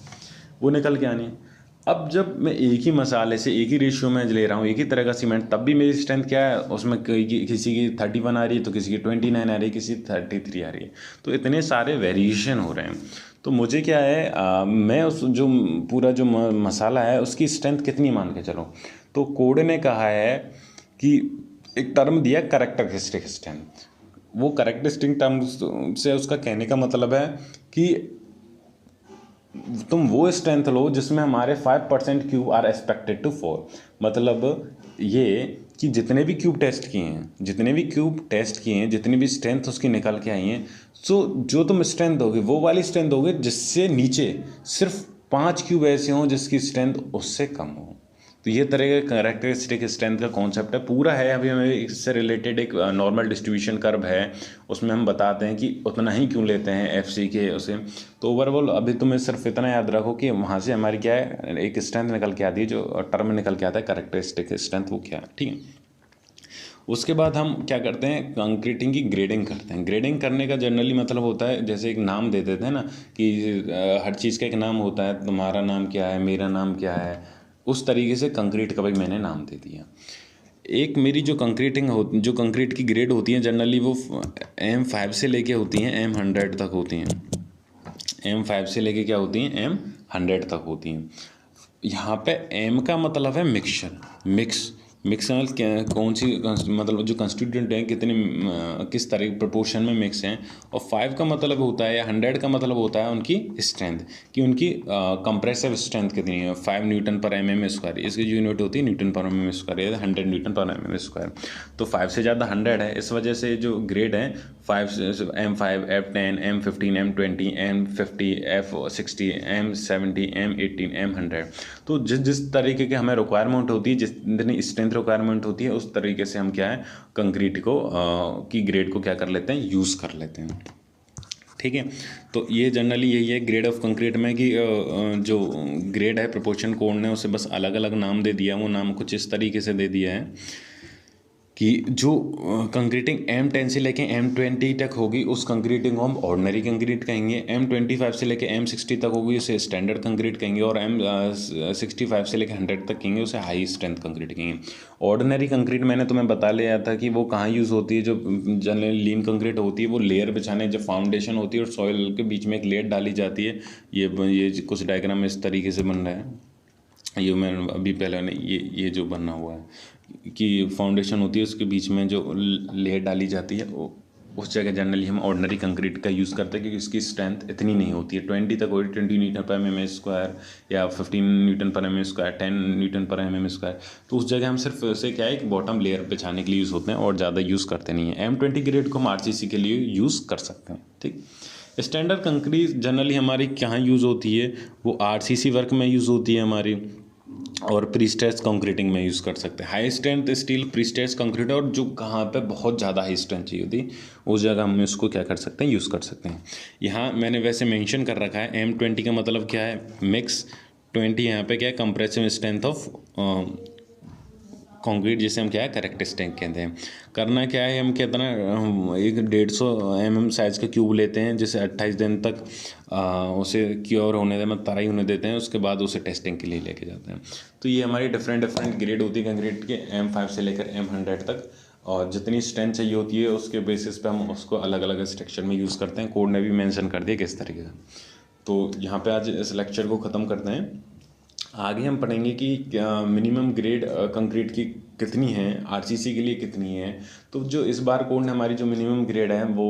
वो निकल के आनी है। अब जब मैं एक ही मसाले से एक ही रेशियो में ले रहा हूँ, एक ही तरह का सीमेंट, तब भी मेरी स्ट्रेंथ क्या है, उसमें किसी की 31 आ रही है, तो किसी की 29 आ रही है, किसी 33 आ रही है। तो इतने सारे वेरिएशन हो रहे हैं। तो मुझे क्या है, मैं उस जो पूरा जो मसाला है उसकी स्ट्रेंथ कितनी मान के चलो। तो कोड ने कहा है कि एक टर्म दिया कैरेक्टरिस्टिक स्ट्रेंथ। वो कैरेक्टरिस्टिक टर्म से उसका कहने का मतलब है कि तुम वो स्ट्रेंथ लो जिसमें हमारे 5% cube are expected to fall. मतलब ये कि जितने भी क्यूब टेस्ट किए हैं, जितनी भी स्ट्रेंथ उसकी निकल के आई हैं, सो जो तुम स्ट्रेंथ दोगे वो वाली स्ट्रेंथ दोगे जिससे नीचे सिर्फ 5 क्यूब ऐसे हों जिसकी स्ट्रेंथ उससे कम हो। तो ये तरह के कैरेक्टरिस्टिक स्ट्रेंथ का कॉन्सेप्ट है, पूरा है। अभी हमें इससे रिलेटेड एक नॉर्मल डिस्ट्रीब्यूशन कर्व है, उसमें हम बताते हैं कि उतना ही क्यों लेते हैं एफसी के उसे। तो ओवरऑल अभी तुम्हें सिर्फ इतना याद रखो कि वहाँ से हमारी क्या है, एक स्ट्रेंथ निकल के आती है, जो टर्म निकल के आता है कैरेक्टरिस्टिक स्ट्रेंथ, वो क्या है, ठीक है। उसके बाद हम क्या करते हैं, कंक्रीटिंग की ग्रेडिंग करते हैं। ग्रेडिंग करने का जनरली मतलब होता है, जैसे एक नाम दे देते हैं ना, कि हर चीज़ का एक नाम होता है, तुम्हारा नाम क्या है, मेरा नाम क्या है, उस तरीके से कंक्रीट का भी मैंने नाम दे दिया। एक मेरी जो जो कंक्रीट की ग्रेड होती है जनरली वो M5 से लेके होती हैं M100 तक होती हैं। M5 से लेके क्या होती हैं M100 तक होती हैं। यहाँ पे M का मतलब है मिक्स कौन सी मतलब जो कंस्टिट्यूएंट हैं कितने किस तरह प्रोपोर्शन में मिक्स हैं। और 5 का मतलब होता है या 100 का मतलब होता है उनकी स्ट्रेंथ, कि उनकी कंप्रेसिव स्ट्रेंथ कितनी है। 5 न्यूटन पर mm स्क्वायर, इसकी जो यूनिट होती है न्यूटन पर mm स्क्वायर, 100 न्यूटन पर mm स्क्वायर। तो 5 से ज़्यादा 100 है, इस वजह से जो ग्रेड है 5 M5 F10 M15 M20 M50 F60 M70 M18 M100। तो जिस तरीके के हमें रिक्वायरमेंट होती है, जितनी स्ट्रेंथ रिक्वायरमेंट होती है, उस तरीके से हम क्या है कंक्रीट को की ग्रेड को क्या कर लेते हैं, यूज़ कर लेते हैं। ठीक है, तो ये जनरली यही है ग्रेड ऑफ कंक्रीट में कि जो ग्रेड है प्रोपोर्शन कोड ने उसे बस अलग अलग नाम दे दिया। वो नाम कुछ इस तरीके से दे दिया है कि जो कंक्रीटिंग M10 से लेके M20 तक होगी उस कंक्रीटिंग को हम ऑर्डिनरी कंक्रीट कहेंगे। M25 से लेके M60 तक होगी उसे स्टैंडर्ड कंक्रीट कहेंगे। और M65 से लेके 100 तक कहेंगे उसे हाई स्ट्रेंथ कंक्रीट कहेंगे। ऑर्डिनरी कंक्रीट मैंने तुम्हें बता लिया था कि वो कहाँ यूज़ होती है। जो जनरली लीन कंक्रीट होती है वो लेयर बिछाने, जब फाउंडेशन होती है और सॉइल के बीच में एक लेयर डाली जाती है। ये कुछ डायग्राम इस तरीके से बन रहा है। ये मैंने अभी पहले ये जो बना हुआ है कि फाउंडेशन होती है उसके बीच में जो लेयर डाली जाती है, उस जगह जनरली हम ऑर्डिनरी कंक्रीट का यूज़ करते हैं, क्योंकि उसकी स्ट्रेंथ इतनी नहीं होती है। 20 तक होती, 20 न्यूटन पर mm स्क्वायर या 15 न्यूटन पर mm स्क्वायर, 10 न्यूटन पर mm स्क्वायर। तो उस जगह हम सिर्फ उसे क्या है कि बॉटम लेयर बिछाने के लिए यूज़ होते हैं और ज़्यादा यूज़ करते नहीं हैं। M20 ग्रेड को हम RCC के लिए यूज़ कर सकते हैं। ठीक, स्टैंडर्ड कंक्रीट जनरली हमारी कहाँ यूज़ होती है, वो RCC वर्क में यूज़ होती है हमारी, और प्रीस्ट्रेस कंक्रीटिंग में यूज़ कर सकते हैं। High strength steel prestress concrete, और जो कहाँ पे बहुत ज़्यादा हाई स्ट्रेंथ चाहिए होती उस जगह हम इसको क्या कर सकते हैं, यूज़ कर सकते हैं। यहाँ मैंने वैसे मेंशन कर रखा है M20 का मतलब क्या है, मिक्स। 20 यहाँ पे क्या है, कंप्रेसिव स्ट्रेंथ ऑफ कंक्रीट, जिसे हम क्या है कैरेक्टरिस्टिक कहते हैं। करना क्या है, हम कितना एक 150 mm साइज़ का क्यूब लेते हैं, जिसे 28 दिन तक उसे क्योर होने दें, मतलब तराई होने देते हैं। उसके बाद उसे टेस्टिंग के लिए लेके जाते हैं। तो ये हमारी डिफरेंट ग्रेड होती है कंक्रीट के, M5 से लेकर M100 तक। और जितनी स्ट्रेंथ चाहिए होती है उसके बेसिस पे हम उसको अलग अलग स्ट्रक्चर में यूज़ करते हैं। कोड ने भी मेंशन कर दिया किस तरीके का। तो यहाँ पे आज इस लेक्चर को ख़त्म करते हैं। आगे हम पढ़ेंगे कि मिनिमम ग्रेड कंक्रीट की कितनी है, RCC के लिए कितनी है। तो जो इस बार कोड ने हमारी जो मिनिमम ग्रेड है वो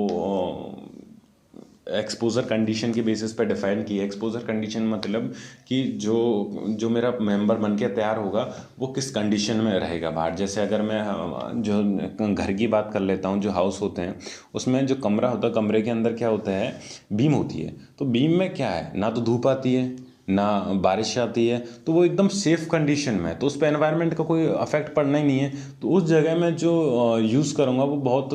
एक्सपोजर कंडीशन के बेसिस पे डिफाइन की है। एक्सपोजर कंडीशन मतलब कि जो मेरा मेंबर बन के तैयार होगा वो किस कंडीशन में रहेगा बाहर। जैसे अगर मैं जो घर की बात कर लेता हूँ, जो हाउस होते हैं उसमें जो कमरा होता है, कमरे के अंदर क्या होता है, बीम होती है। तो बीम में क्या है, ना तो धूप आती है ना बारिश आती है, तो वो एकदम सेफ कंडीशन में है, तो उस पर एनवायरनमेंट का कोई अफेक्ट पड़ना ही नहीं है। तो उस जगह में जो यूज़ करूँगा वो बहुत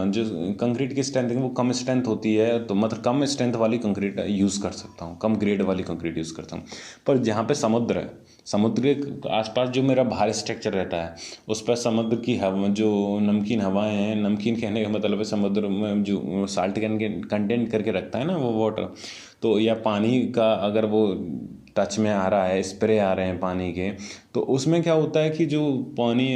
जो कंक्रीट की स्ट्रेंथ है वो कम स्ट्रेंथ होती है, तो मतलब कम स्ट्रेंथ वाली कंक्रीट यूज़ कर सकता हूँ, कम ग्रेड वाली कंक्रीट यूज़ करता हूँ। पर जहाँ पे समुद्र है, समुद्र के आसपास जो मेरा बाहर स्ट्रक्चर रहता है उस पर समुद्र की हवा, जो नमकीन हवाएं हैं, नमकीन कहने का मतलब है समुद्र में जो साल्ट कंटेंट करके रखता है ना वो वाटर, तो या पानी का अगर वो टच में आ रहा है, स्प्रे आ रहे हैं पानी के, तो उसमें क्या होता है कि जो पानी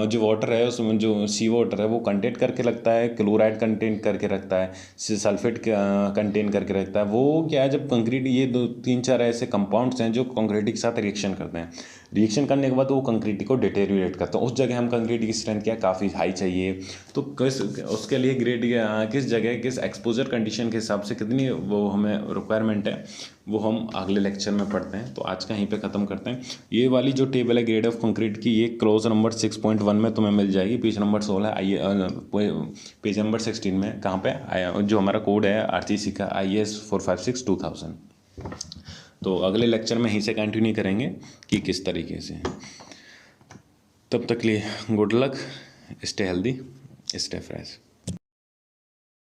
जो वाटर है उसमें जो सी वाटर है वो कंटेंट करके रखता है, क्लोराइड कंटेंट करके रखता है, सल्फेट कंटेंट करके रखता है। वो क्या है, जब कंक्रीट, ये 2-3-4 ऐसे कंपाउंड्स हैं जो कंक्रीट के साथ रिएक्शन करते हैं। रिएक्शन करने के बाद वो कंक्रीट को डिटेरियोरेट करता है। उस जगह हम कंक्रीट की स्ट्रेंथ क्या काफ़ी हाई चाहिए, तो उसके लिए ग्रेड किस जगह किस एक्सपोजर कंडीशन के हिसाब से कितनी वो हमें रिक्वायरमेंट है वो हम अगले लेक्चर में पढ़ते हैं। तो आज का यहीं पे ख़त्म करते हैं। ये वाली जो टेबल है ग्रेड ऑफ कंक्रीट की, ये क्लोज नंबर 6.1 में तुम्हें मिल जाएगी, पेज नंबर 16 आइए पेज नंबर 16 में कहाँ पे आया जो हमारा कोड है RCC का IS 456-2000। तो अगले लेक्चर में यहीं से कंटिन्यू करेंगे कि किस तरीके से। तब तक लिए good luck, stay healthy, stay fresh.